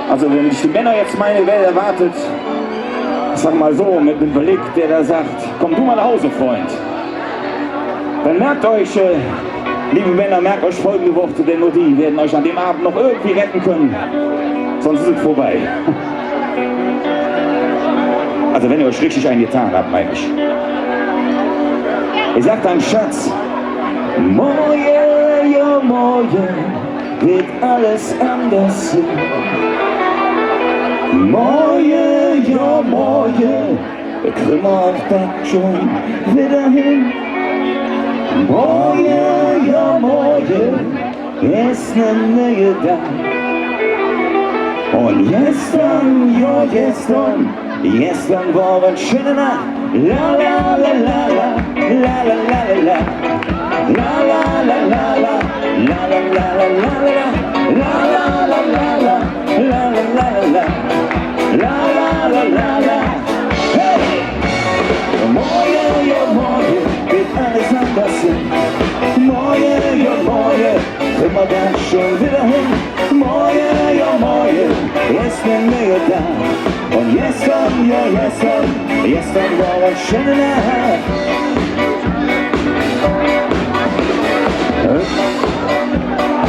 D: also wenn ich die Männer jetzt meine, ihr werdet erwartet, ich sag mal so, mit einem Blick, der da sagt, komm du mal nach Hause, Freund. Dann merkt euch, Liebe Männer, merkt euch folgende Worte, denn nur die werden euch an dem Abend noch irgendwie retten können. Sonst ist es vorbei. Also wenn ihr euch richtig eingetan habt, meine ich. Ich sag deinem Schatz, morgen, ja morgen, wird alles anders sein. Morgen, ja morgen, kriegen wir auf das schon wieder hin. Morgen, ja morgen, ist ne neue Tag. Und gestern, ja gestern war ein schöner Nacht. La la la la la, la la la la la. La la la la la, la la la la la. La la la la la, la la la la. La la la la la. Hey! Morgen, ja morgen, wird alles anders sein. Morgen, ja morgen, kriegen wir dann schon wieder hin. Morgen, ja morgen, ist ne neue Tag. Und gestern, ja gestern war ein schöner Nacht.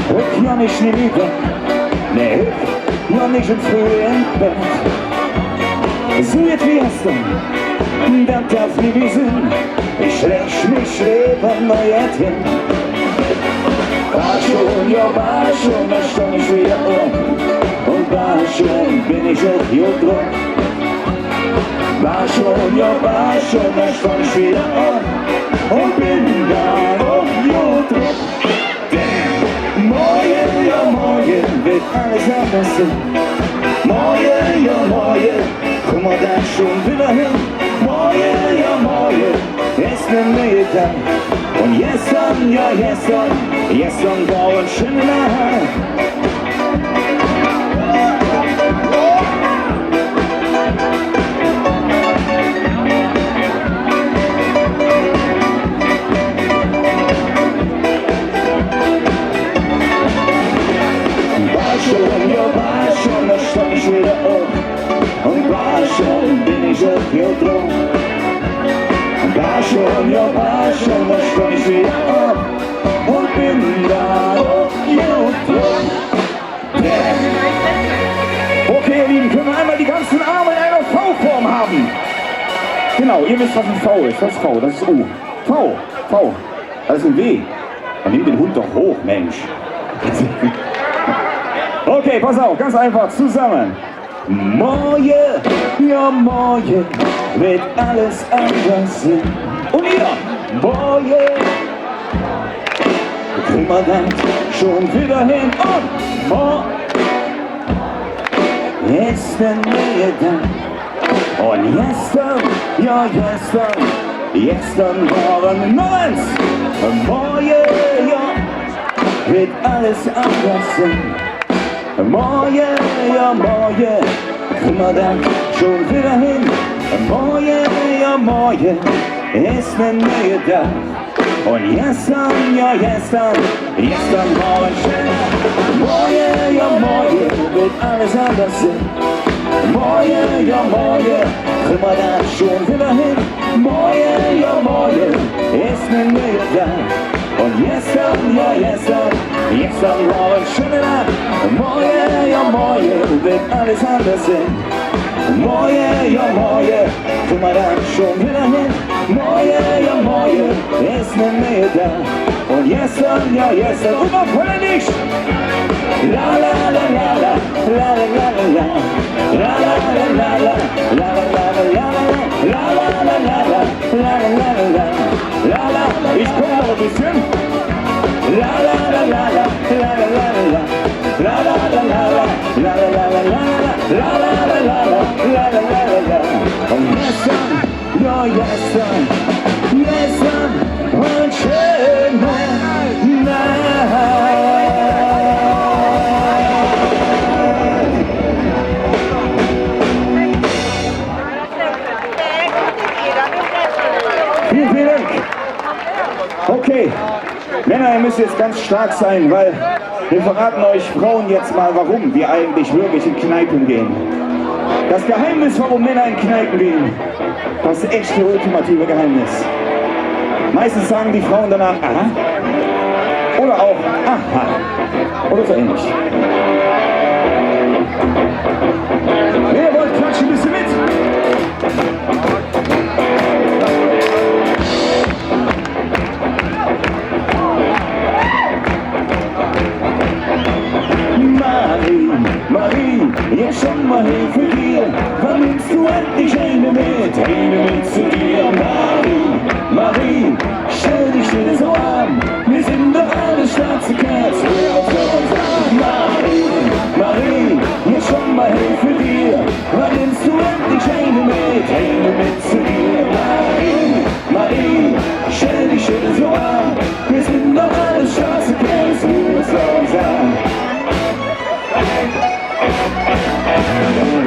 D: Rück ja nicht nie wieder, nee, ja nicht im frühen Bett. So jetzt wie gestern, das darf nie wie sein. Ich leg mich leben neu hin. War schon, da stand ich wieder und war schon, bin ich auch hier drin. War schon, da stand ich wieder und bin da auch hier drin. Denn morgen wird alles anders sein. Morgen, komm mal dann schon wieder hin. Morgen, ist ne neue Tag. Und gestern, gestern war ein schöner Nacht. War schon, da stand ich wieder auf. Und war schon, bin ich auch hier drum. War schon, da stand ich wieder auf. Und bin da auch hier drum. Okay, ihr Lieben, können wir einmal die ganzen Arme in einer V-Form haben? Genau, ihr wisst, was ein V ist. Das ist V, das ist U. V. Das ist ein W. Dann nimm den Hund doch hoch, Mensch. Okay, pass auf, ganz einfach, zusammen. Morgen, ja morgen, wird alles anders sein. Und ihr, morgen, kriegen wir dann schon wieder hin. Und morgen ist der neue Tag. Und gestern waren Neues. Morgen, ja, wird alles anders sein. Morgen, kriegen wir dann schon wieder hin. Morgen, ist ne neue Tag. Und gestern war ein schöner. Morgen, wird alles anders sein. Morgen, kriegen wir dann schon wieder hin. Morgen, ist ne neue Tag. Und gestern war ein schöner Tag. Morgen, wird alles anders sein. Morgen, kriegen wir dann schon wieder hin. Morgen, ist ne neue Tag. Und gestern, und auf Holländisch. La la la la la, la la la la la, la la la la la, la la la la la, la la la la la, la la la la, la la. Ich komme noch ein bisschen. La la la la la, la la la la, la la la la la, la la la la la, la la la la la, la la la la. Und gestern, war ein schöner Nacht. Vielen Dank. Okay, Männer, ihr müsst jetzt ganz stark sein, weil wir verraten euch Frauen jetzt mal, warum wir eigentlich wirklich in Kneipen gehen. Das Geheimnis, warum Männer in Kneipen gehen, das ist echt das ultimative Geheimnis. Meistens sagen die Frauen danach, aha, oder auch Aha oder so ähnlich. Wer wollt, klatscht ein bisschen mit? Marie, jetzt schon mal Hilfe dir. Wann nimmst du endlich eine mit zu dir? Marie, stell dich still so an. Wir sind doch alle schwarze Kerzen. Marie, jetzt schon mal Hilfe dir. Wann nimmst du endlich eine mit zu dir? Marie, stell dich still so an. Wir sind doch alle schwarze Kerzen.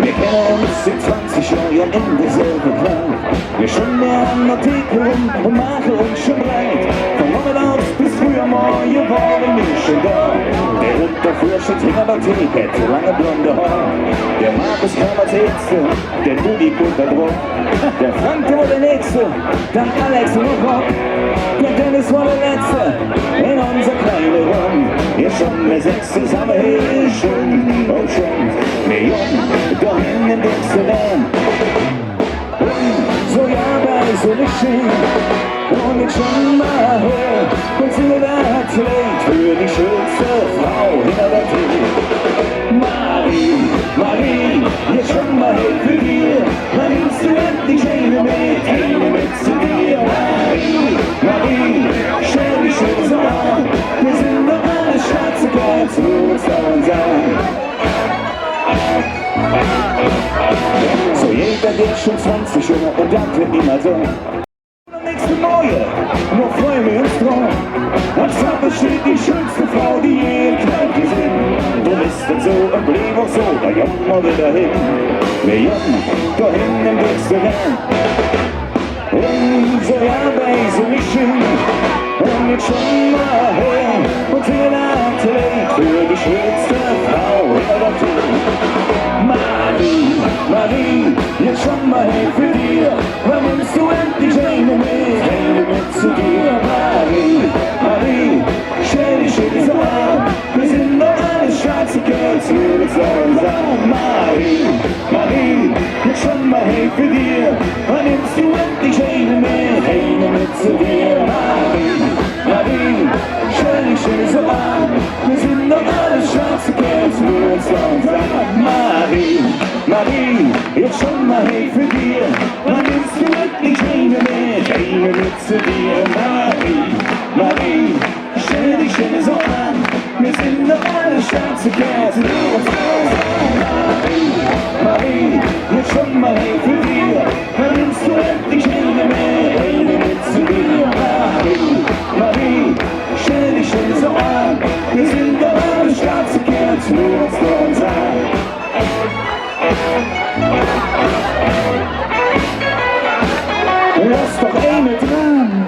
D: Wir kennen uns in 20 Jahren in derselben Welt. Wir schwimmen an der Theke rum und machen uns schon breit. Von morgens bis früh am Morgen waren wir schon da. Der Unterführer steht hinter der Theke, hat lange blonde Haar. Der Markus kam als Erste, der Dudi Kunter drauf. Der Frank, der war der Nächste, dann Alex und Rob. Der Dennis war der Letzte in unser kleiner Raum. Wir schon der 6 zusammen, hey, schon, oh schon. Wir jung, da hinten im Dixieland. So ja, bei so nicht schön. Und jetzt schon mal her, und sie mir da trägt für die schönste Frau hinter der Tür. Marie, jetzt schon mal her für dir. Wann nimmst du endlich eine mit zu dir? Marie, stell dich schön so an. Wir sind doch alle schwarze Kerzen, muss man sagen. So jeder geht schon 20 Jahre und dann wird niemals so. Und nächste Neue, nur freuen wir uns drauf. Als Sache steht die schönste Frau, die je klein gesehen. Du bist denn so und blieb auch so, da jungen wir wieder hin. Wir jungen, da hinten im Restaurant. Und so ja, bei so nicht schön. Und jetzt schon mal her und hier natürlich für die schönste Frau in der Tür. Marie, jetzt schon mal her für dir. Wann nimmst du endlich eine mit zu dir? Marie, stell dich schön so an. Wir sind doch alle schwarze Kerzen, mit so sagen. Marie, jetzt schon mal her für dir. Wann nimmst du endlich eine mit zu dir? Marie, stell dich schön so an. Wir sind doch alle schwarze Kerzen, mit so sagen. Marie, jetzt schon mal hey für dir. Wann nimmst du endlich eine mit zu dir? Marie, stell dich schön so an. Wir sind doch alle schwarze Kerzen. Marie, jetzt schon mal hey für dir. Wann nimmst du endlich eine mit zu dir? Marie, stell dich schön so an. Wir sind doch alle schwarze Kerzen, nur uns dort sein. Lass doch eine dran.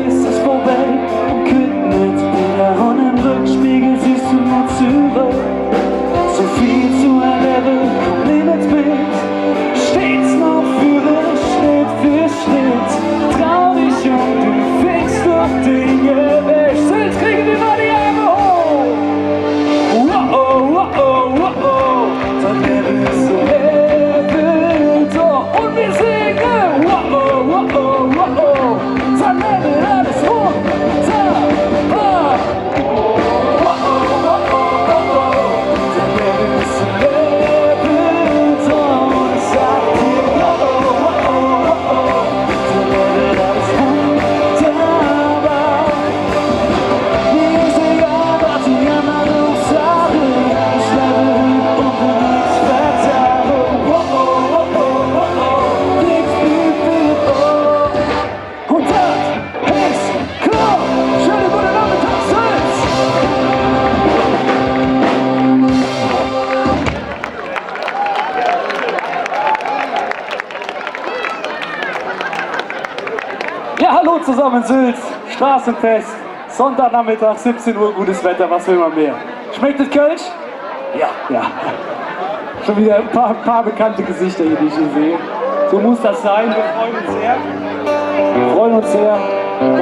E: ist es vorbei und könnt nicht wieder. Und im Rückspiegel siehst du nur zurück. So viel zu erleben, komm nicht mit. Stets noch führen, Schritt für Schritt. Trau dich und du fängst doch Dinge weg. So, jetzt kriegen wir mal die Arme hoch. Wow, wow, wow, wow. Dann Leben ist so Leben, so. Und wir singen. Wow, wow, wow, wow. Dann Leben, alles runter. Wow, wow, wow, wow. Dann Leben ist so Leben, so. Und ich sag dir, wow, wow, wow. Dann Leben, alles wunderbar. Mir ist egal, was die anderen sagen. Ich lebe und will nichts verzagen. Wow, wow, wow, wow. Nichts übel, oh. Und das ist klar. Schönen guten Nachmittag, Sitz. Ja, hallo zusammen in Sülz, Straßenfest, Sonntagnachmittag, 17 Uhr, gutes Wetter, was will man mehr? Schmeckt es Kölsch? Ja, ja. Schon wieder ein paar bekannte Gesichter hier, die ich hier sehe. So muss das sein, wir freuen uns sehr. Wir freuen uns sehr,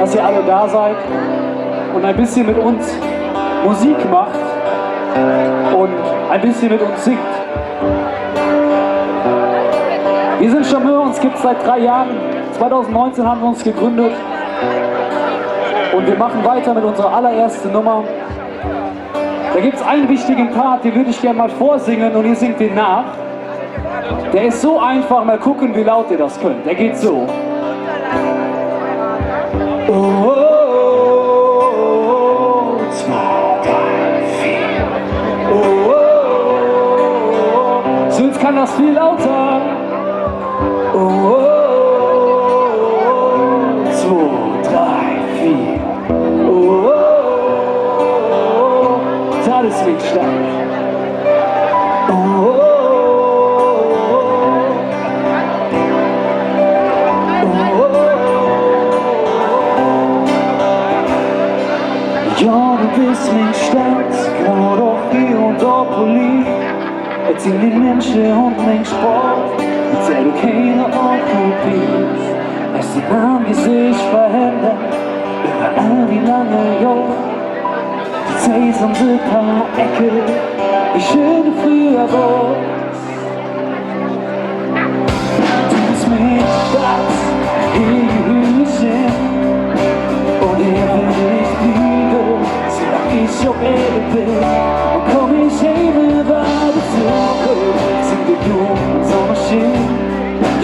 E: dass ihr alle da seid und ein bisschen mit uns Musik macht und ein bisschen mit uns singt. Wir sind Charmeur, uns gibt es seit 3 Jahren. 2019 haben wir uns gegründet und wir machen weiter mit unserer allerersten Nummer. Da gibt es einen wichtigen Part, den würde ich gerne mal vorsingen und ihr singt den nach. Der ist so einfach, mal gucken, wie laut ihr das könnt. Der geht so. Oh, oh, oh, 2, 3, 4. Oh, oh, oh. So, jetzt kann das viel lauter. Oh, oh, oh, 2, 3, 4. Oh, oh, oh, das wird stark. Oh, oh, ja, du bist mein Start, gerade auch hier und da Poli. Erzähl den Menschen und mein Sport, erzähl du keine Okkupies. Als die Namen, die sich verändern, über all die lange Jahre. Die Zeit um die paar Ecke, wie schön du früher warst. Du bist mein Start, hier Hühnchen. Und hier will ich lieben, solange ich auf Erde bin. Und komm ich heim über die Suche, sind wir jung, so Maschinen.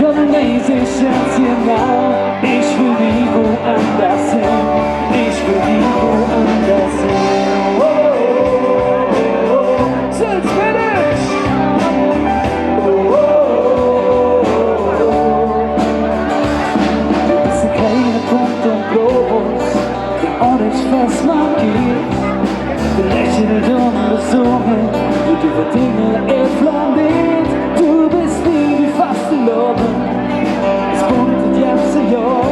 E: Ja, dann weiß ich jetzt genau, ich will nie woanders hin. Ich will nie woanders hin. Oh, oh, oh, oh, sind's fertig? Oh, oh, oh, oh. Du bist ein kleiner Punkt im Globus, der auch nicht fest markiert. Belächelt und besungen, wird über Dinge erflambiert. Du bist wie fast verloren, es bunt und ganze Jahr.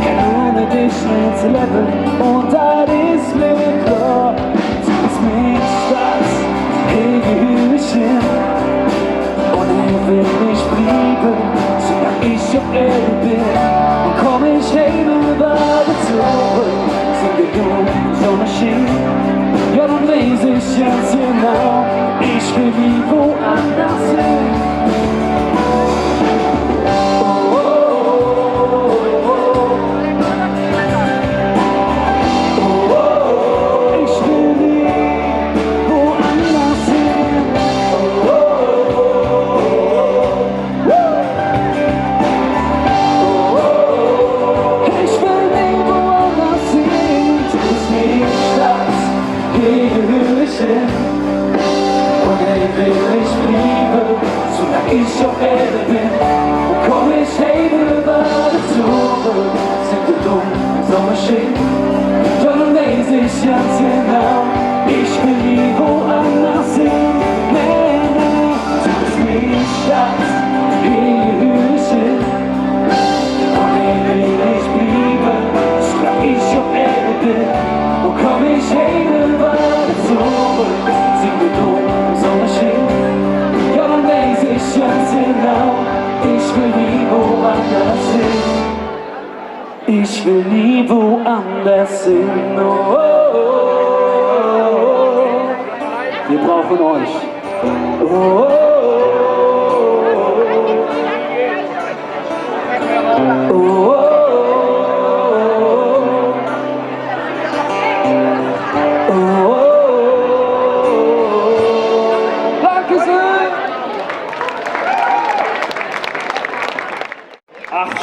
E: Kann ohne dich nicht leben und das ist mir klar. Du bist mein Schatz, hey Hühnchen. Und will nicht bleiben, solange ich auf Erde bin. Und komm ich heim über die Zurück, sind wir jung, so Maschinen. Ja, dann weiß ich jetzt genau, ich will nie woanders hin. Oh, oh, oh, oh, oh, oh, ich will nie woanders hin. Oh, oh, oh, oh, oh, ich will nie woanders hin. Du bist mein Schatz, Hühnchen. Und will ich bleiben, solange ich auf Erde bin. Und komm ich heim über die Zurück, sind wir dumm, so Maschinen. Ja, dann weiß ich jetzt genau, ich will nie woanders hin. Nee, nee, du bist mein Schatz, Hühnchen. Und will ich bleiben, ich will nie woanders hin. Oh, oh, oh. Wir brauchen euch. Oh, oh, oh, oh.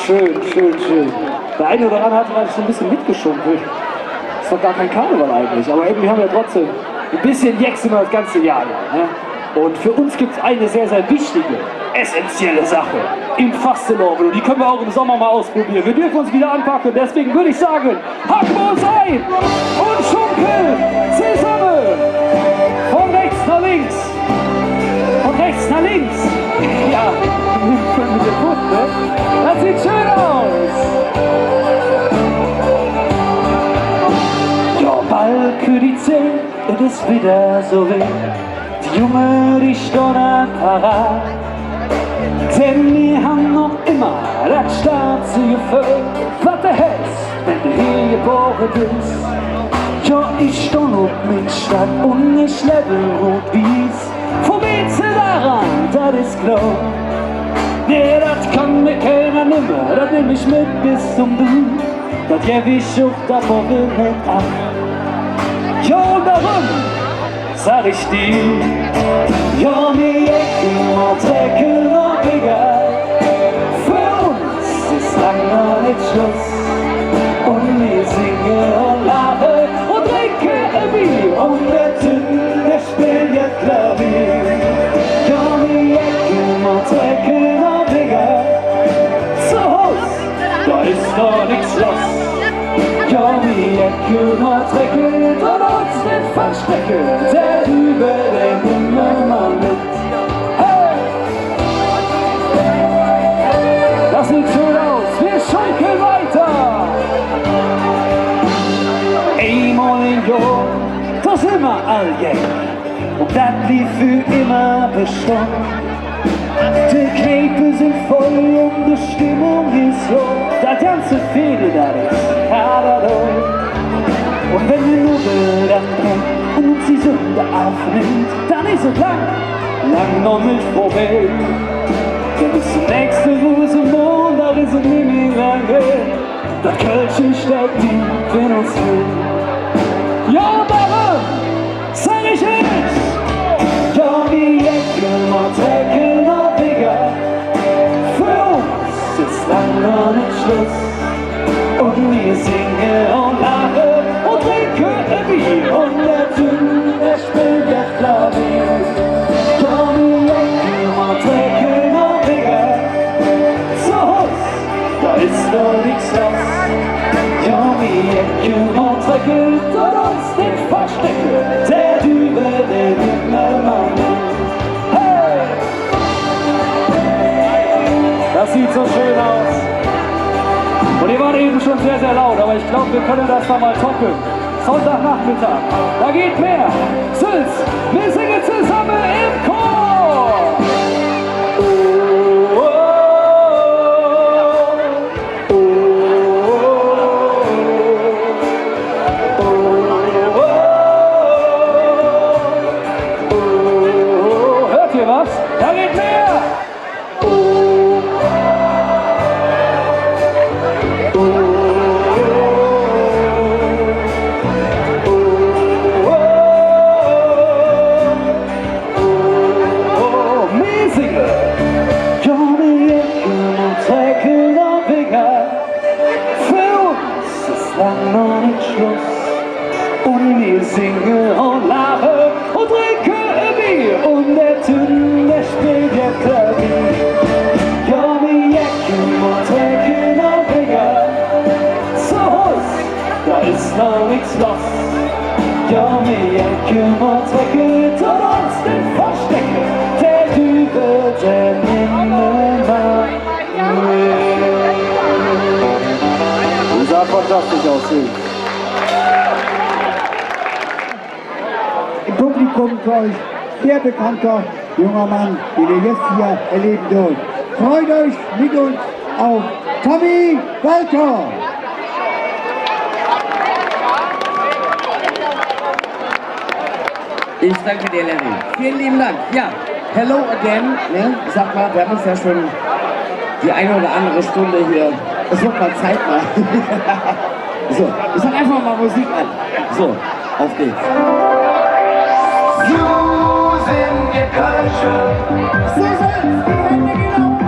E: Schön, schön, schön. Der eine oder andere hat vielleicht so ein bisschen mitgeschumpelt. Ist doch gar kein Karneval eigentlich, aber irgendwie haben wir trotzdem ein bisschen Jacks immer das ganze Jahr lang. Ne? Und für uns gibt es eine sehr, sehr wichtige, essentielle Sache im Fastenorgel. Und die können wir auch im Sommer mal ausprobieren. Wir dürfen uns wieder anpacken. Deswegen würde ich sagen, hacken wir uns ein und schunkeln zusammen. Von rechts nach links. Von rechts nach links. Ja, mit dem Fuß, ne? Das sieht schön aus! Ja, bald für die 10, es ist wieder so wild. Die Junge, die stehen parat. Denn wir haben noch immer das Staatsgefühl. Was der heißt, wenn du hier geboren bist. Ja, ich steh noch mit Stadt und ich lebe rot-wies. Wo willst du daran, das ist klar. Nee, das kann mir keiner nimmer, das nehm ich mit bis zum Du. Das geb ich auch davon nicht ab. Ja, und darum sag ich dir, ja, mir immer Drecken und egal. Für uns ist lang noch nicht Schluss. Und wir singen und lachen und trinken ein Bier. Und der Tünn, der spielt jetzt Klavier. Ja, mir immer Drecken und egal. Zu Haus, da ist doch nichts los. Ja, wir kümmern Trecken und uns nicht verstecken. Der über den Himmel mit. Hey! Das sieht schön aus, wir schunkeln weiter. Einmal im Jahr, da sind wir alljährlich. Und das lief für immer Bestand. Die Kneipen sind voll und die Stimmung ist hoch. Das ganze Fädel, das ist Kaderloh. Und wenn die Nudel dann brennt und die Sünde aufnimmt, dann ist es lang noch nicht vorbei. Denn bis zum nächsten großen Montag ist es nicht mehr lange. Das Kölchen steckt tief in uns drin. Ja, darum sag ich es. Ja, wir ecken und trecken und egal. Für uns ist lang noch nicht Schluss. Und wir singen und lachen und trinken ein Bier. Und der Tünn, der spielt das Klavier. Ja, wir ecken und trecken und egal. Zu Haus, da ist noch nichts los. Ja, wir ecken und trecken und uns nicht verstecken. Der über den Himmel hey! Das sieht so schön aus. Und ihr wart eben schon sehr, sehr laut, aber ich glaube, wir können das da mal toppen. Sonntagnachmittag, da geht mehr. Sülz, wir singen zusammen im Chor. Hört ihr was? Da geht mehr. Und wir singen und lachen und trinken ein Bier. Und der Tünn, der spielt jetzt Klavier. Ja, wir jecken und trinken und egal. Zu Haus, da ist noch nichts los. Ja, wir jecken und trinken und uns nicht verstecken. Der über den Himmel war.
B: Du sah fantastisch aus, Sülz.
J: Im Publikum für euch sehr bekannter junger Mann, den ihr jetzt hier erleben dürft. Freut euch mit uns auf Tommy Walter!
A: Ich danke dir, Larry. Vielen lieben Dank. Ja, hello again. Ne? Sag mal, wir haben uns ja schon die eine oder andere Stunde hier. Es wird mal Zeit mal. So, ich sag einfach mal Musik an. So, auf geht's.
C: Susan, ihr Kölsche.
A: Susan, die Hände gehen auf.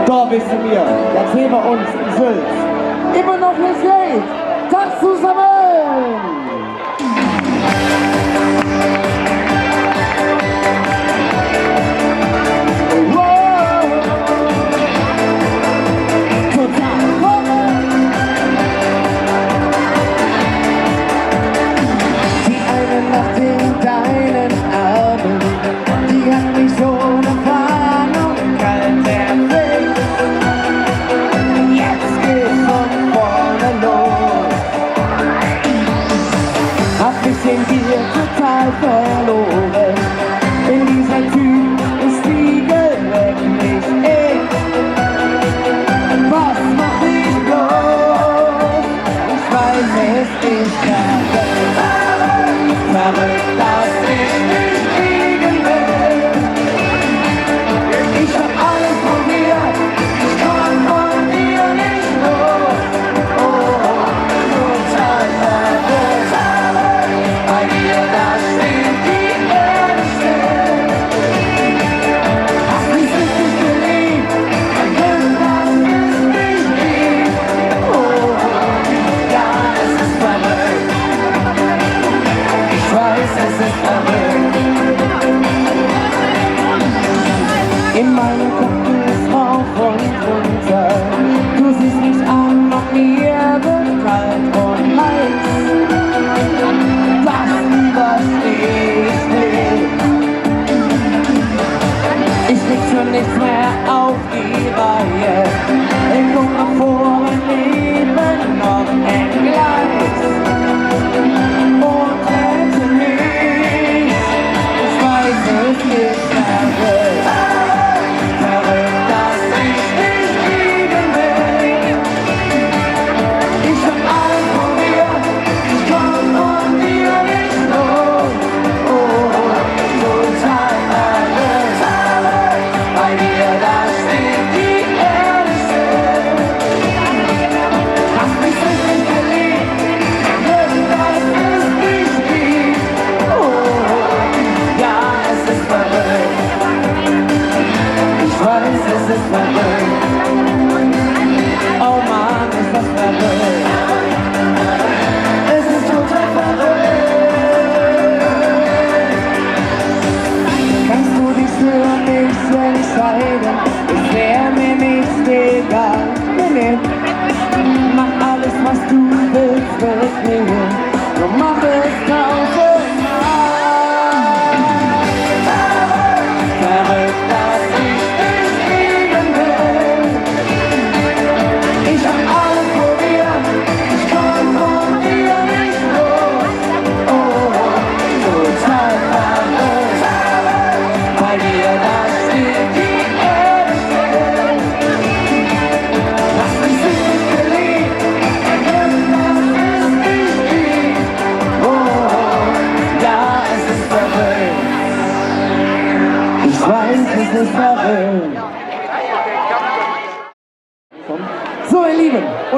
B: Da wissen wir, jetzt sehen wir uns in Sülz. Immer noch nicht late. Tag zusammen!
E: Total verloren. In dieser Tür ist die wirklich ich. Was mach ich bloß? Ich weiß es ist verrückt, dass ich nicht fliegen will. Ich hab alles probiert, ich komm von dir nicht los. Oh, total verrückt. Bei dir, da steht die Erde still. Hast mich richtig geliebt, ein Glück, das ist nicht lieb. Oh, ja, es ist verrückt.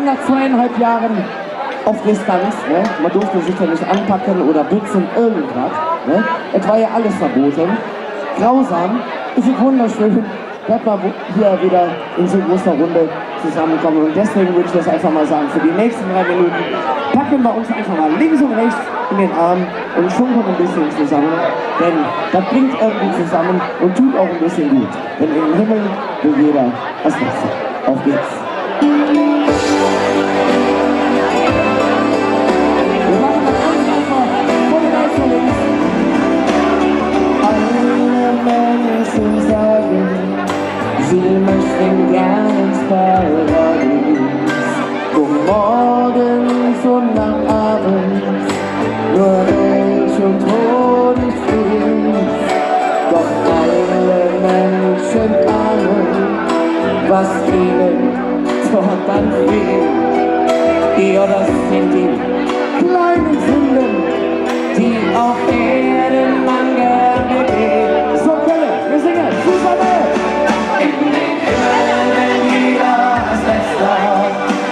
A: nach 2,5 Jahren auf Distanz, ne? Man durfte sich ja nicht anpacken oder bützen, irgendwas. Ne? Es war ja alles verboten. Grausam, ist es wunderschön, dass wir hier wieder in so großer Runde zusammenkommen. Und deswegen würde ich das einfach mal sagen, für die nächsten 3 Minuten packen wir uns einfach mal links und rechts in den Arm und schunkeln ein bisschen zusammen. Denn das bringt irgendwie zusammen und tut auch ein bisschen gut. Denn im Himmel will jeder das Beste. Auf geht's. Wir machen das alles einfach von rechts und links. Alle Menschen sagen, sie möchten gern ins Paradies. Von morgens und nach abends, nur Milch und Honig fließt. Doch alle Menschen ahnen, was ihnen dort dann fehlt. Ja, das sind die kleinen Sünden, die auf Erden man gerne geht. So, Kölle, wir singen zusammen. In den Himmel will jeder als Letzter,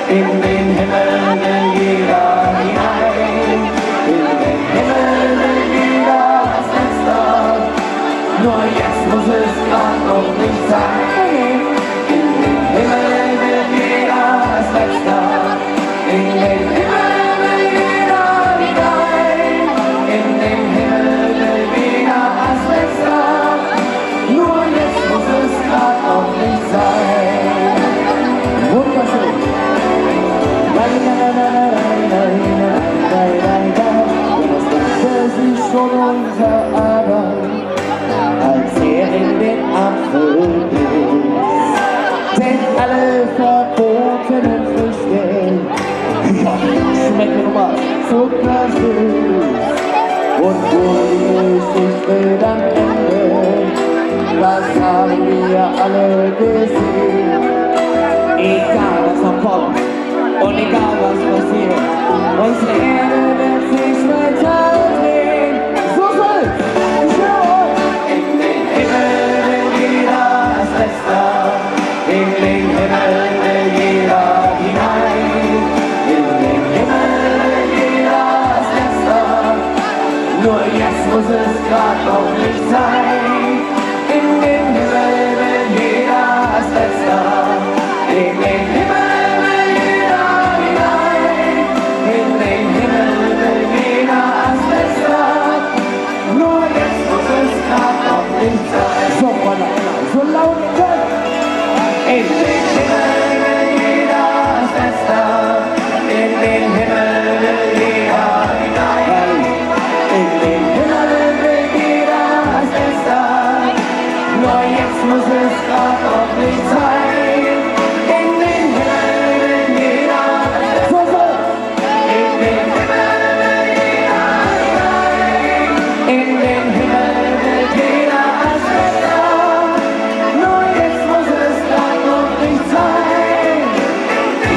A: in den Himmel will jeder hinein. In den Himmel will jeder als Letzter, nur jetzt muss es grad noch nicht sein. In den Himmel will jeder als Letzter, in den Himmel will jeder hinein. In den Himmel will jeder als Letzter, nur jetzt muss es grad noch nicht sein. Wunderschön. Das ist schon unser Adam, als in den Apfel biss. Denn alle verbotenen Früchte schmecken nun mal zuckersüß. Und wo die Geschichte dann endet, das haben wir alle gesehen. Egal was noch kommt und egal was passiert, unsere Erde wird sich weiter drehen. So soll's! Ich höre euch! In den Himmel will jeder als Letzter, in den Himmel will jeder hinein. In den Himmel will jeder als Letzter, nur jetzt muss es grad noch nicht sein. In den Himmel will jeder als Letzter, in den Himmel will jeder hinein. In den Himmel will jeder als Letzter, nur jetzt muss es grad noch nicht sein. So, Freunde, so laut können. In den Himmel will jeder als Letzter, in den Himmel will jeder hinein. In den Himmel will jeder als Letzter, nur jetzt muss es grad noch nicht sein. In den Himmel will jeder als Letzter, in den Himmel will jeder hinein. In den Himmel will jeder als Letzter, nur jetzt muss es grad noch nicht sein.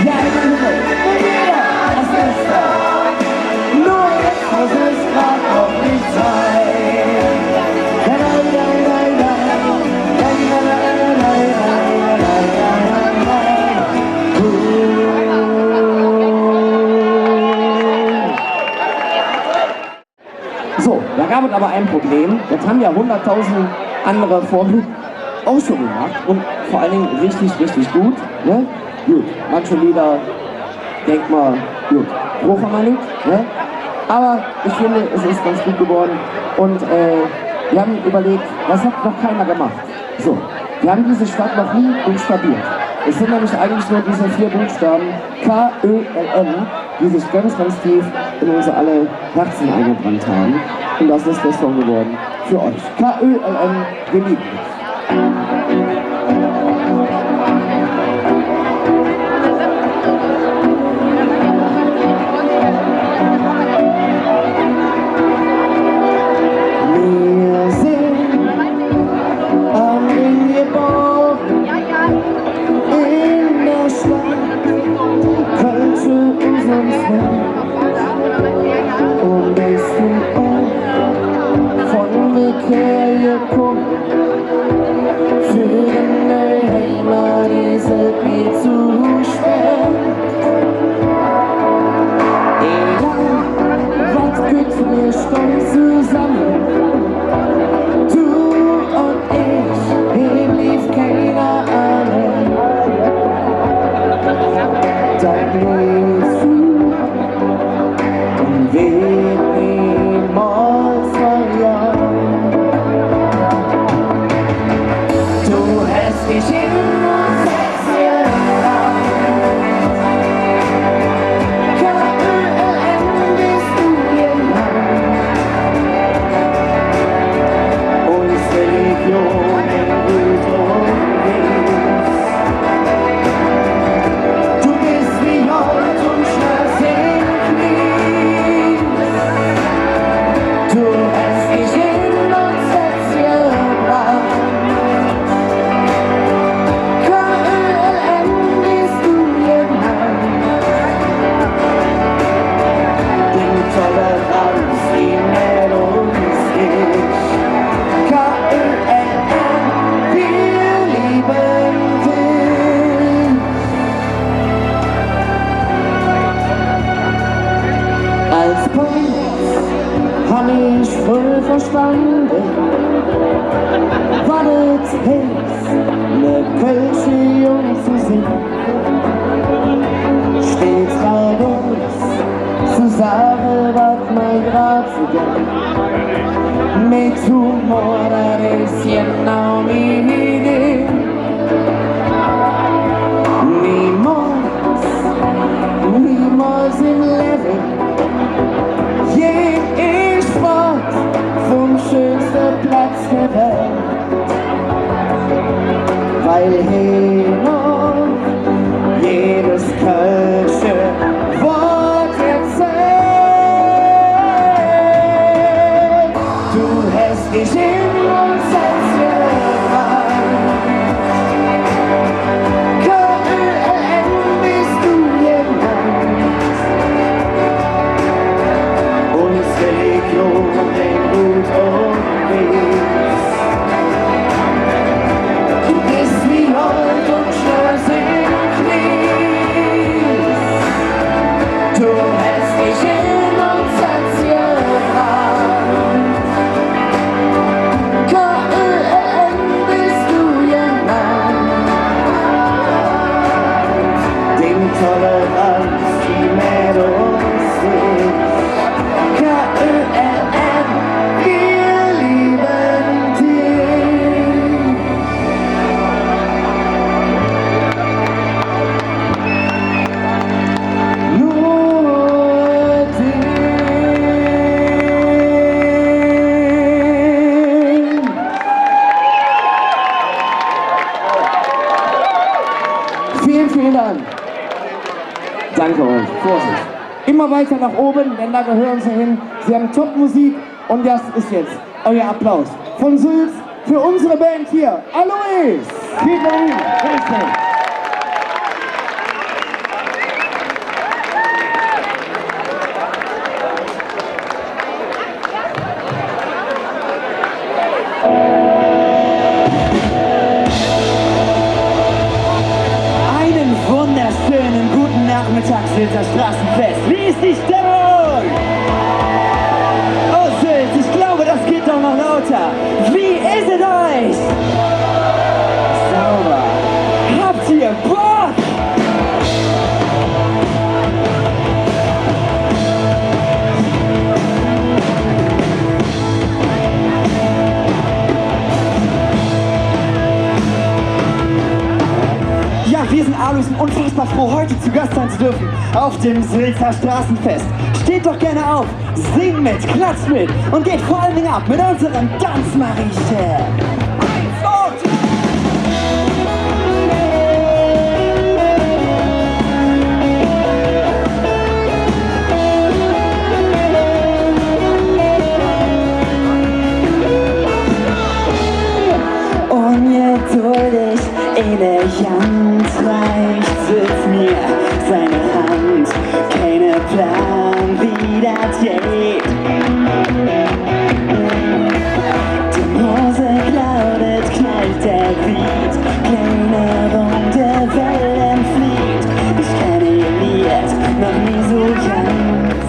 A: Ja, in den Himmel will jeder als Letzter, nur jetzt muss es grad noch nicht sein. So, da gab es aber ein Problem. Das haben ja 100.000 andere vor mir auch schon gemacht und vor allen Dingen richtig, richtig gut. Ne? Gut, manche Lieder, denk mal, gut, brauchen wir nicht. Ne? Aber ich finde, es ist ganz gut geworden und wir haben überlegt, was hat noch keiner gemacht? So, wir haben diese Stadt noch nie buchstabiert. Es sind nämlich eigentlich nur diese 4 Buchstaben K-Ö-L-N, die sich ganz, ganz tief in unsere alle Herzen eingebrannt haben. Und das ist der Song geworden für euch. K-Ö-L-N, wir lieben dich. Für eine Heimat ist es mir zu schwer. Stunden zusammen. Du und ich, ihm lief keiner an. Dann gehst du und wird niemals verjahren. Du hast dich in uns festgehalten. KÖLN bist du genannt. Unsere Legion in Blut und Wes. Du bist wie Gold und schlafst in Knies. Du hast dich in uns festgebracht. KÖLN bist du genannt. Die Toleranz, die mit uns ist. KÖLN, wir lieben dich. Als Punkt hab ich voll verstanden, was es heißt, ne Kölsche Jung zu singen. Stets bei uns zu sagen, was mein Grab vergeht. Mit Humor, das ist genau meine Idee. Niemals im Leben je ich fort vom schönsten Platz der Welt, weil hier noch jedes kölsche Wort erzählt. Du hast dich in uns festgebracht. KÖLN bist du genannt. Unsere Legion in Blut und Wes. Du bist wie Gold und schlafst in Knies. Du hast dich in uns festgebracht. KÖLN bist du genannt. Den Toleranz, die mit uns ist. KÖLN, wir lieben dich. Nur dich. Vielen, vielen Dank. Danke euch. Vorsicht. Immer weiter nach oben, denn da gehören sie hin. Sie haben Top-Musik und das ist jetzt euer Applaus. Von Sülz für unsere Band hier. Alois! Vielen Dank.
E: Einen wunderschönen guten Nachmittag, Sylter Straßenfest. Wie ist die Stimmung? Oh Sylt, ich glaube, das geht doch noch lauter. Wie ist es euch? Sauber. Habt ihr Bock? Ja, wir sind Alois und unfassbar froh, heute zu Gast sein zu dürfen auf dem Sylter Straßenfest. Steht doch gerne auf, singt mit, klatscht mit und geht vor allen Dingen ab mit unserem Tanzmariechen. Ungeduldig elegant reicht Sylz mir seine Hand. Keine Plan, wie das geht. Die Hose klaudet, knallt der Beat. Kleine runde Wellen flieht. Ich kenne ihr Lied noch nie so ganz.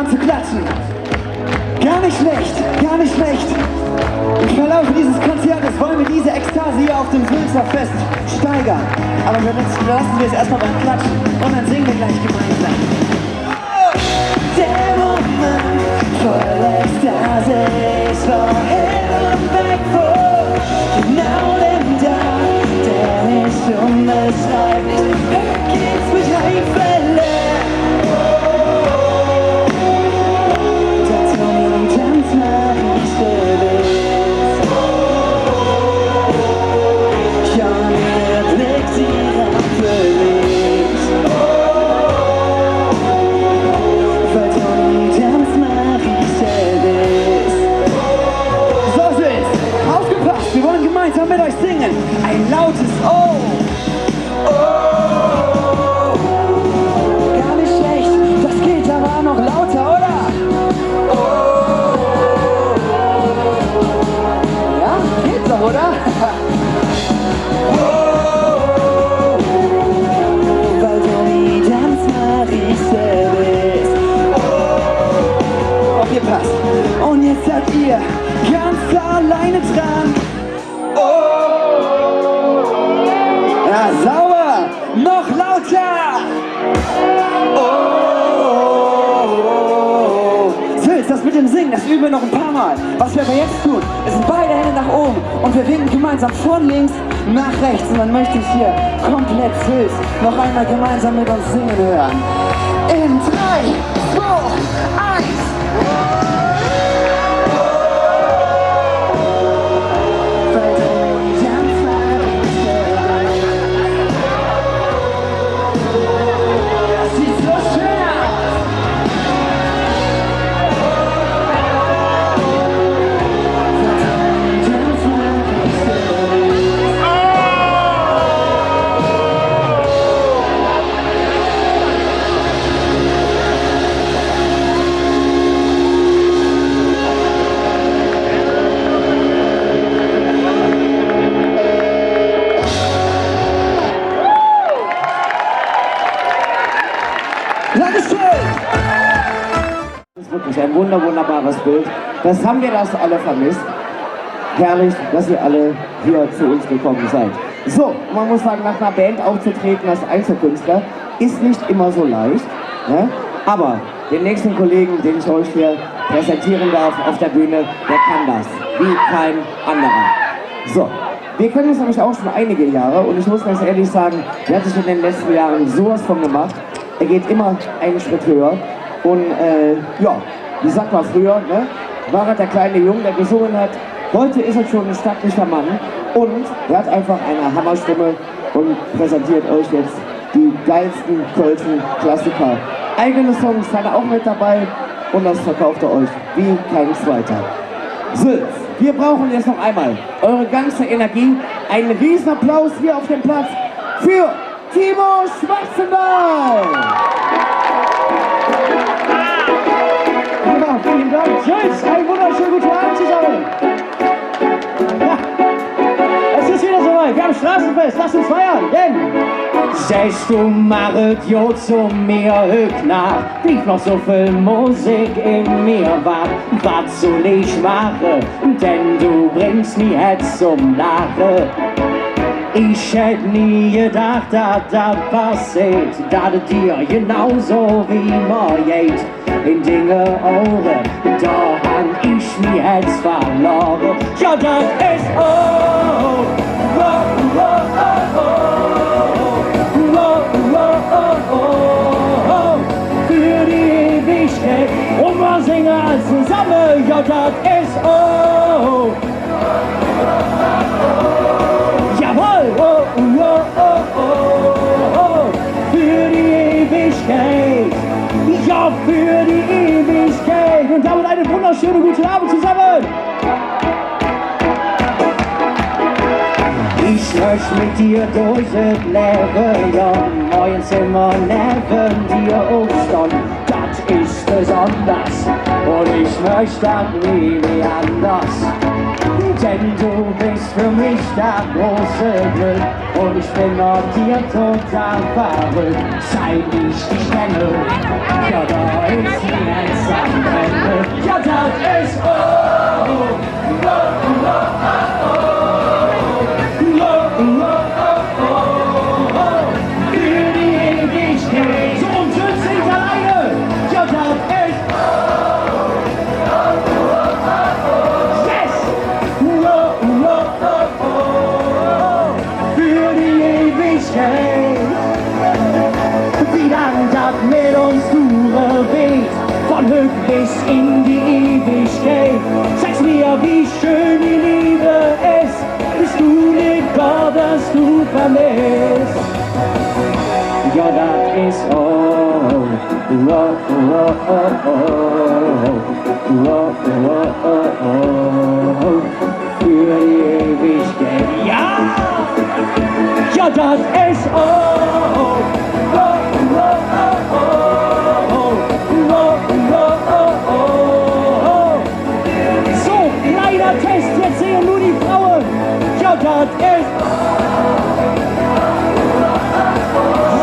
E: waren zu klatschen. Gar nicht schlecht, gar nicht schlecht. Im Verlauf dieses Konzertes wollen wir diese Ekstase hier auf dem Sülzer Fest steigern. Aber wir lassen wir es erstmal beim Klatschen und dann singen wir gleich gemeinsam. Der Moment voll Ekstase ist vorher und weg vor genau dem Tag, der ist unbeschreiblich. Hör geht's mit Einfälle. Mit euch singen, ein lautes Oh! Oh! Gar nicht schlecht, das geht aber noch lauter, oder? Oh! Ja, geht doch, oder? Oh! Weil du die Tanzmarie bist. Oh! Ihr passt. Und jetzt seid ihr ganz alleine dran. Ja, sauber! Noch lauter! Oh! Sülz, das mit dem Singen, das üben wir noch ein paar Mal. Was wir aber jetzt tun, ist beide Hände nach oben und wir winken gemeinsam von links nach rechts. Und dann möchte ich hier komplett Sülz noch einmal gemeinsam mit uns singen hören. In 3, 2, 1!
A: Ein wunderbares Bild. Das haben wir das alle vermisst. Herrlich, dass ihr alle hier zu uns gekommen seid. So, man muss sagen, nach einer Band aufzutreten als Einzelkünstler ist nicht immer so leicht. Ne? Aber den nächsten Kollegen, den ich euch hier präsentieren darf auf der Bühne, der kann das wie kein anderer. So, wir kennen uns nämlich auch schon einige Jahre und ich muss ganz ehrlich sagen, der hat sich in den letzten Jahren sowas von gemacht. Er geht immer einen Schritt höher und ja, wie sagt man früher, ne? War er der kleine Junge, der gesungen hat. Heute ist er schon ein stattlicher Mann und er hat einfach eine Hammerstimme und präsentiert euch jetzt die geilsten kölschen Klassiker. Eigene Songs hat er auch mit dabei und das verkauft er euch wie kein zweiter. Sülz, wir brauchen jetzt noch einmal eure ganze Energie. Einen riesen Applaus hier auf dem Platz für Timo Schwarzendahl!
J: Ja, vielen Dank. Sülz, einen wunderschönen guten Abend zusammen. Ja, es ist wieder soweit. Wir haben Straßenfest. Lass uns feiern, denn
E: Sechst du machet jo zu mir höch nach, lief noch so viel Musik in mir wach. Was soll ich machen, denn du bringst mich jetzt zum Lachen. Ich hätt nie gedacht, dass das passiert, dass es dir genauso wie mir geht. In Dinge Ohren, da han ich mich jetzt verloren. Ja, das ist oh, oh, oh, oh, oh. Für die Ewigkeit und wir singen alle zusammen, ja das ist oh. Jawohl, oh, oh, oh, oh, oh. Für die Ewigkeit, ja für die Ewigkeit. Und damit einen wunderschönen guten Abend zusammen. Ich möchte mit dir durch das Leben, ja, morgens immer neben dir aufstehen. Das ist besonders und ich möchte das nie anders. denn du bist für mich das große Glück und ich bin auf dir total verrückt. Seit ich dich kenne, ja da ist nichts am Ende, ja das ist für die Ewigkeit. So und schön singt alleine, ja das ist für die Ewigkeit. Wie lang das mit uns durchweht, von Glück bis in die Ewigkeit. Sag's mir, wie schön die Liebe ist, bist du nicht Gott, dass du vermisst. Ja, das ist für die Ewigkeit. Ja! Ja, das ist so, kleiner Test, jetzt sehen nur die Frauen. Ja, das ist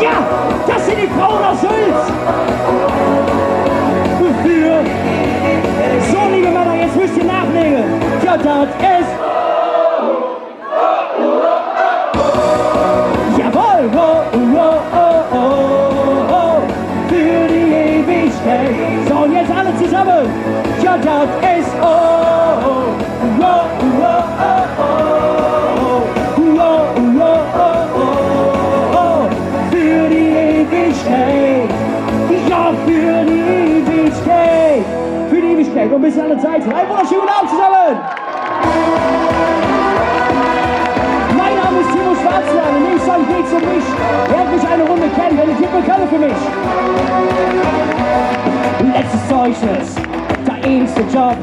E: ja, das sind die Frauen aus Sülz. Für so, liebe Männer, jetzt müsst ihr nachlegen. Ja, das ist jawohl, für die Ewigkeit. So, und jetzt alle zusammen. Ja, das ist für die Ewigkeit. Ja, für die Ewigkeit. Für die Ewigkeit. Und bis alle Zeit. Ein wunderschönen Abend zusammen. Mein Name ist Timo Schwarzler. Im nächsten Song geht's um mich. Lernt mich eine Runde kennen, denn ich gebe Kölle für mich. Letztes Zeugnis, der erste Job.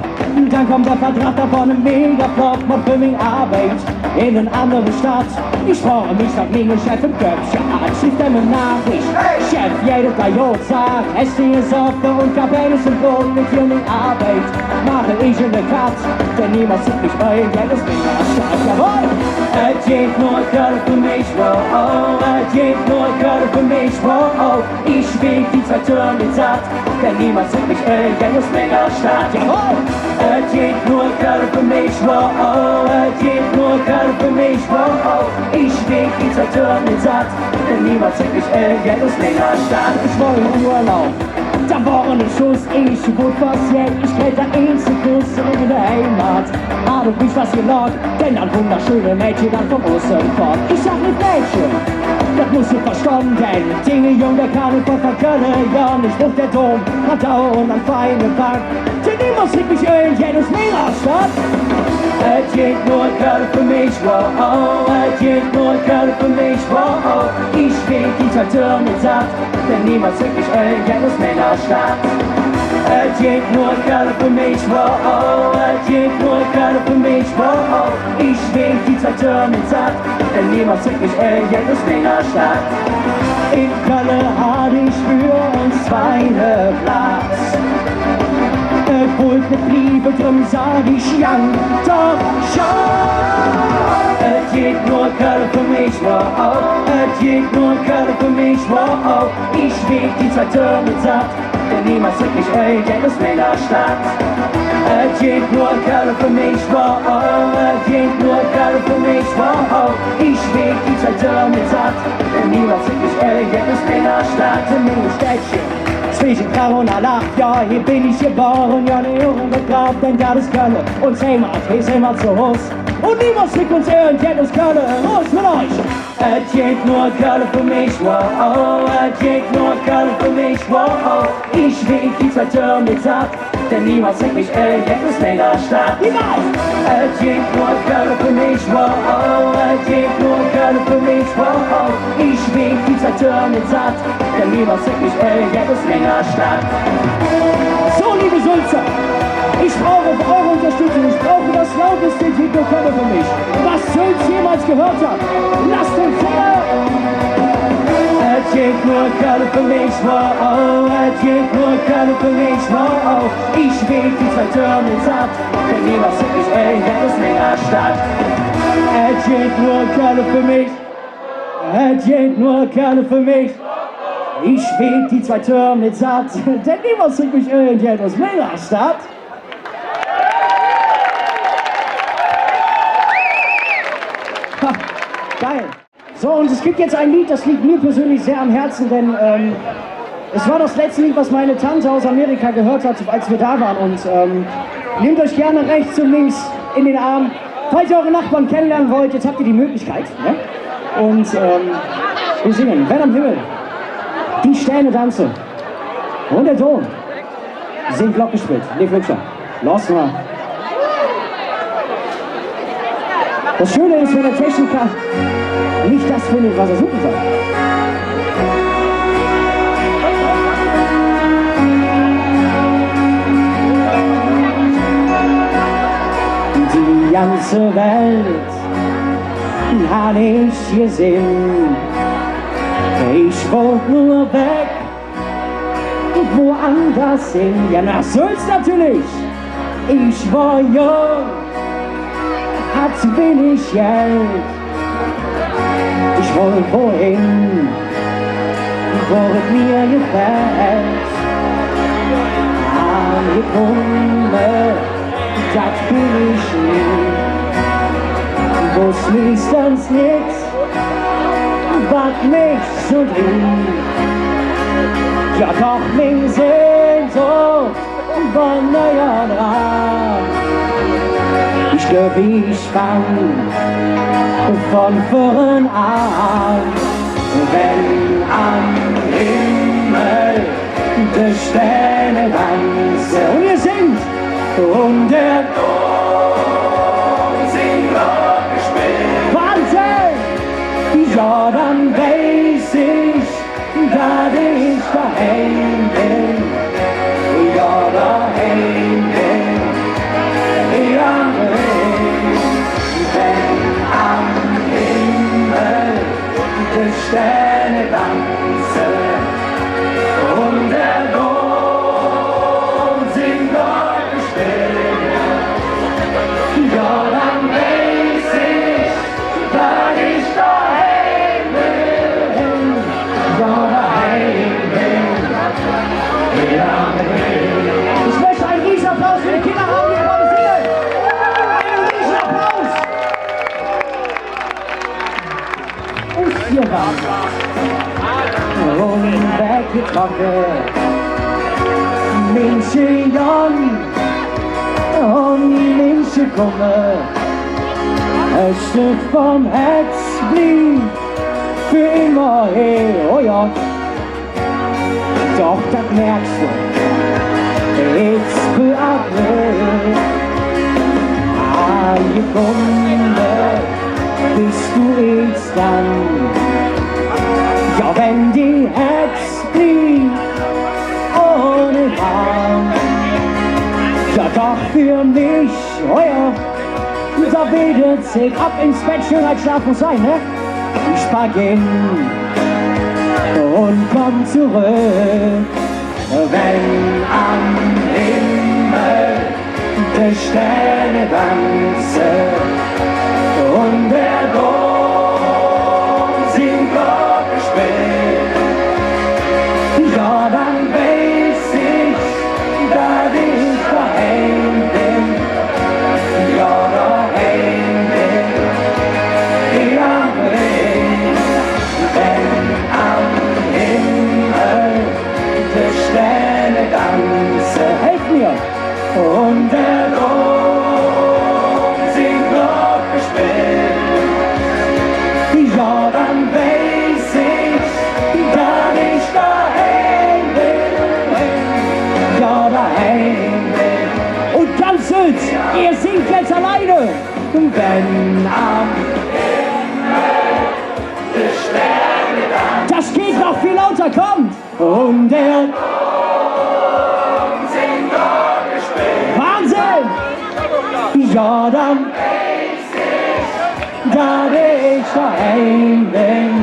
E: Dann kommt der Vertrag davon im Megaflop. Man für mich Arbeit in eine andere Stadt. Ich freue mich auf meinen Chef im Köpfchen an. Schickt er mir Nachricht. Chef, jeder Kajot sagt, es ist offen und Kabine ist im Boot mit für mich Arbeit. Mache ich in der Cut, denn niemand sieht mich ein, denn es bin ja stark. Jawohl! Es geht nur Kölle für mich, wow, es geht nur Kölle für mich, wow. Ich will die zwei Türme satt, denn niemand sieht mich ein, denn es bin ja stark. Jawohl! Es geht nur Kölle für mich, wow, es geht nur Kölle für mich, wow. Ich will die zwei Türme satt, denn niemand sieht mich ein, denn es bin ja stark. Ich wollte in Urlaub. Da war ein Schuss, ich wurde passiert, ich krieg der einzige Kuss in der Heimat. Aber du bist was gelockt, denn ein wunderschöne Mädchen dann vom Osten fort. Ich sag nicht Mädchen, das muss ich verstanden, Dinge jung, der kann ich verkönnen, ja, nicht durch der Dom, an Dauer und an feine Bank. Denn niemand sieht mich in jedes Meerstadt. Es geht nur Kölle für mich, wow, es geht nur Kölle für mich, wow. Ich will die zwei Türme satt, denn niemand sieht mich in jedes Männerstadt. Es geht nur Kölle für mich, wow, es geht nur Kölle für mich, wow. Ich will die zwei Türme satt, denn niemand sieht mich in jedes Männerstadt. In Köln hatte ich für uns zweite Platz. Holt mit Liebe, drum sag ich ja, doch schon. Es geht nur Kölle für mich, wow, es geht nur Kölle für mich, wow. Ich will die zwei Türme satt, denn niemand sieht mich ein, denn es Männerstadt. Es geht nur Kölle für mich, wow, es geht nur Kölle für mich, wow. Ich will die zwei Türme satt, denn niemand sieht mich ein, denn es Männerstadt. In meinem Städtchen zwischen Klar und Allach, ja, hier bin ich geboren, ja, ne Ohren gegrabt, denn das ist Köln und Heimat, hier sind wir zu Hause. Und niemand schickt uns hören, kennt uns Köln, raus mit euch! Es geht nur Köln für mich, wow, es geht nur Köln für mich, wow. Ich will die zwei Türme satt, denn niemand sieht mich kennt uns Männerstadt. Es geht nur Köln für mich, wow, es geht nur Köln für mich, wow. Ich will die zwei Türme satt, denn niemand sieht mich kennt uns Männerstadt. So, liebe Sulzer, ich brauche eure Unterstützung, ich brauche das lauteste Titel Köln für mich, was Sulz jemals gehört hat. Lasst uns her! Es trinkt nur Körner für mich, wow, trinkt nur Körner für mich, wow. Ich will die 2 Türme satt, denn lieber sind ich irgendetwas länger statt. Trinkt nur Körner für mich, trinkt nur Körner für mich. Ich will die 2 Türme nicht satt, denn niemand bringt mich irgendetwas länger statt. Ha, geil. So, und es gibt jetzt ein Lied, das liegt mir persönlich sehr am Herzen, denn es war das letzte Lied, was meine Tante aus Amerika gehört hat, als wir da waren. Und nehmt euch gerne rechts und links in den Arm. Falls ihr eure Nachbarn kennenlernen wollt, jetzt habt ihr die Möglichkeit. Ne? Und wir singen Wenn am Himmel die Sterne tanzen und der Ton singt Glocke spielt. Nee, Flütscher. Los mal. Das Schöne ist, wenn der Techniker nicht das findet, was er suchen soll. Die ganze Welt hab ich gesehen. Ich wollte nur weg, woanders hin. Ja, nach Sülz natürlich. Ich war jung, hat wenig Geld. Ich wollte wohin, wo es mir gefällt. Angekommen, das bin ich nie. Wo's meistens nix, was mich so drin. Ja doch, mein Sehnsucht war näher dran. Ich glaub, ich fang von vorn an. Wenn am Himmel die Sterne tanzen und ihr singt und der Ton singt Glocke spielt. Wahnsinn! Ja, dann weiß ich, dass ich daheim bin. Ja, daheim bin. Ja, wenn am Himmel die Sterne tanzen und der Dom singt Glocke spielt. Ja, dann weiß ich, dass ich daheim bin. Ja, daheim bin. Ja, ich möchte einen Riesenapplaus für die Kinder haben, die gerade singen. Einen Riesenapplaus. Und hier waren und weggetrocknet. Menschen Jan und Menschen kommen. Ein Stück vom Herz blieb für immer her, oh ja. Doch das merkst du, jetzt für April. Angekommen bist du jetzt dann. Ja, wenn die Herz blieb ohne Arm. Ja, doch für mich, oh ja, da betet sich ab ins Bett, Schönheit, Schlaf muss sein, ne? Ich pack hin und komm zurück, wenn am Himmel die Sterne tanzen und der Dom singt Glocke spielt. Ja, dann weiß ich, dass ich daheim bin. Ja, daheim bin. Ja, wenn am Himmel die Sterne tanzen, helft mir! Und der Dom singt Glocke spielt. Ja, dann weiß ich, dass ich daheim bin. Ja, daheim bin. Und ganz Sülz, ihr singt jetzt alleine. Wenn am Himmel die Sterne tanzen. Das geht noch viel lauter, kommt! Und der Dom singt Glocke spielt. Wahnsinn! Ja, dann weiß ich, dass ich daheim bin.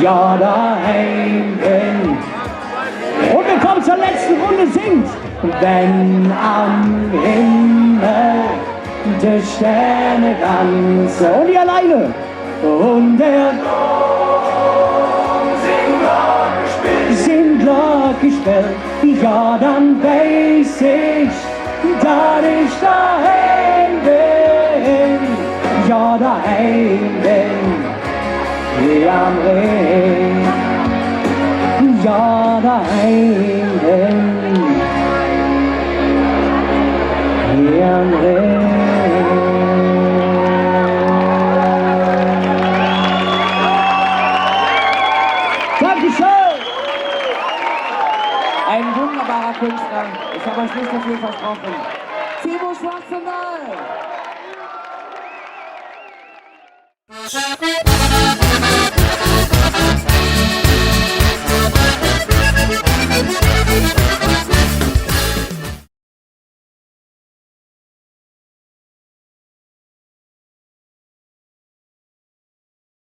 E: ja daheim bin. Und wir kommen zur letzten Runde, singt. Wenn am Himmel die Sterne tanzen und die alleine und der sind Glockenspiel, ja dann weiß ich, dass ich daheim bin, ja daheim bin, wie am Rhein, ja daheim bin, wie am Rhein.
A: Ein wunderbarer Künstler. Ich habe euch nicht so viel versprochen. Timo Schwarzenegger!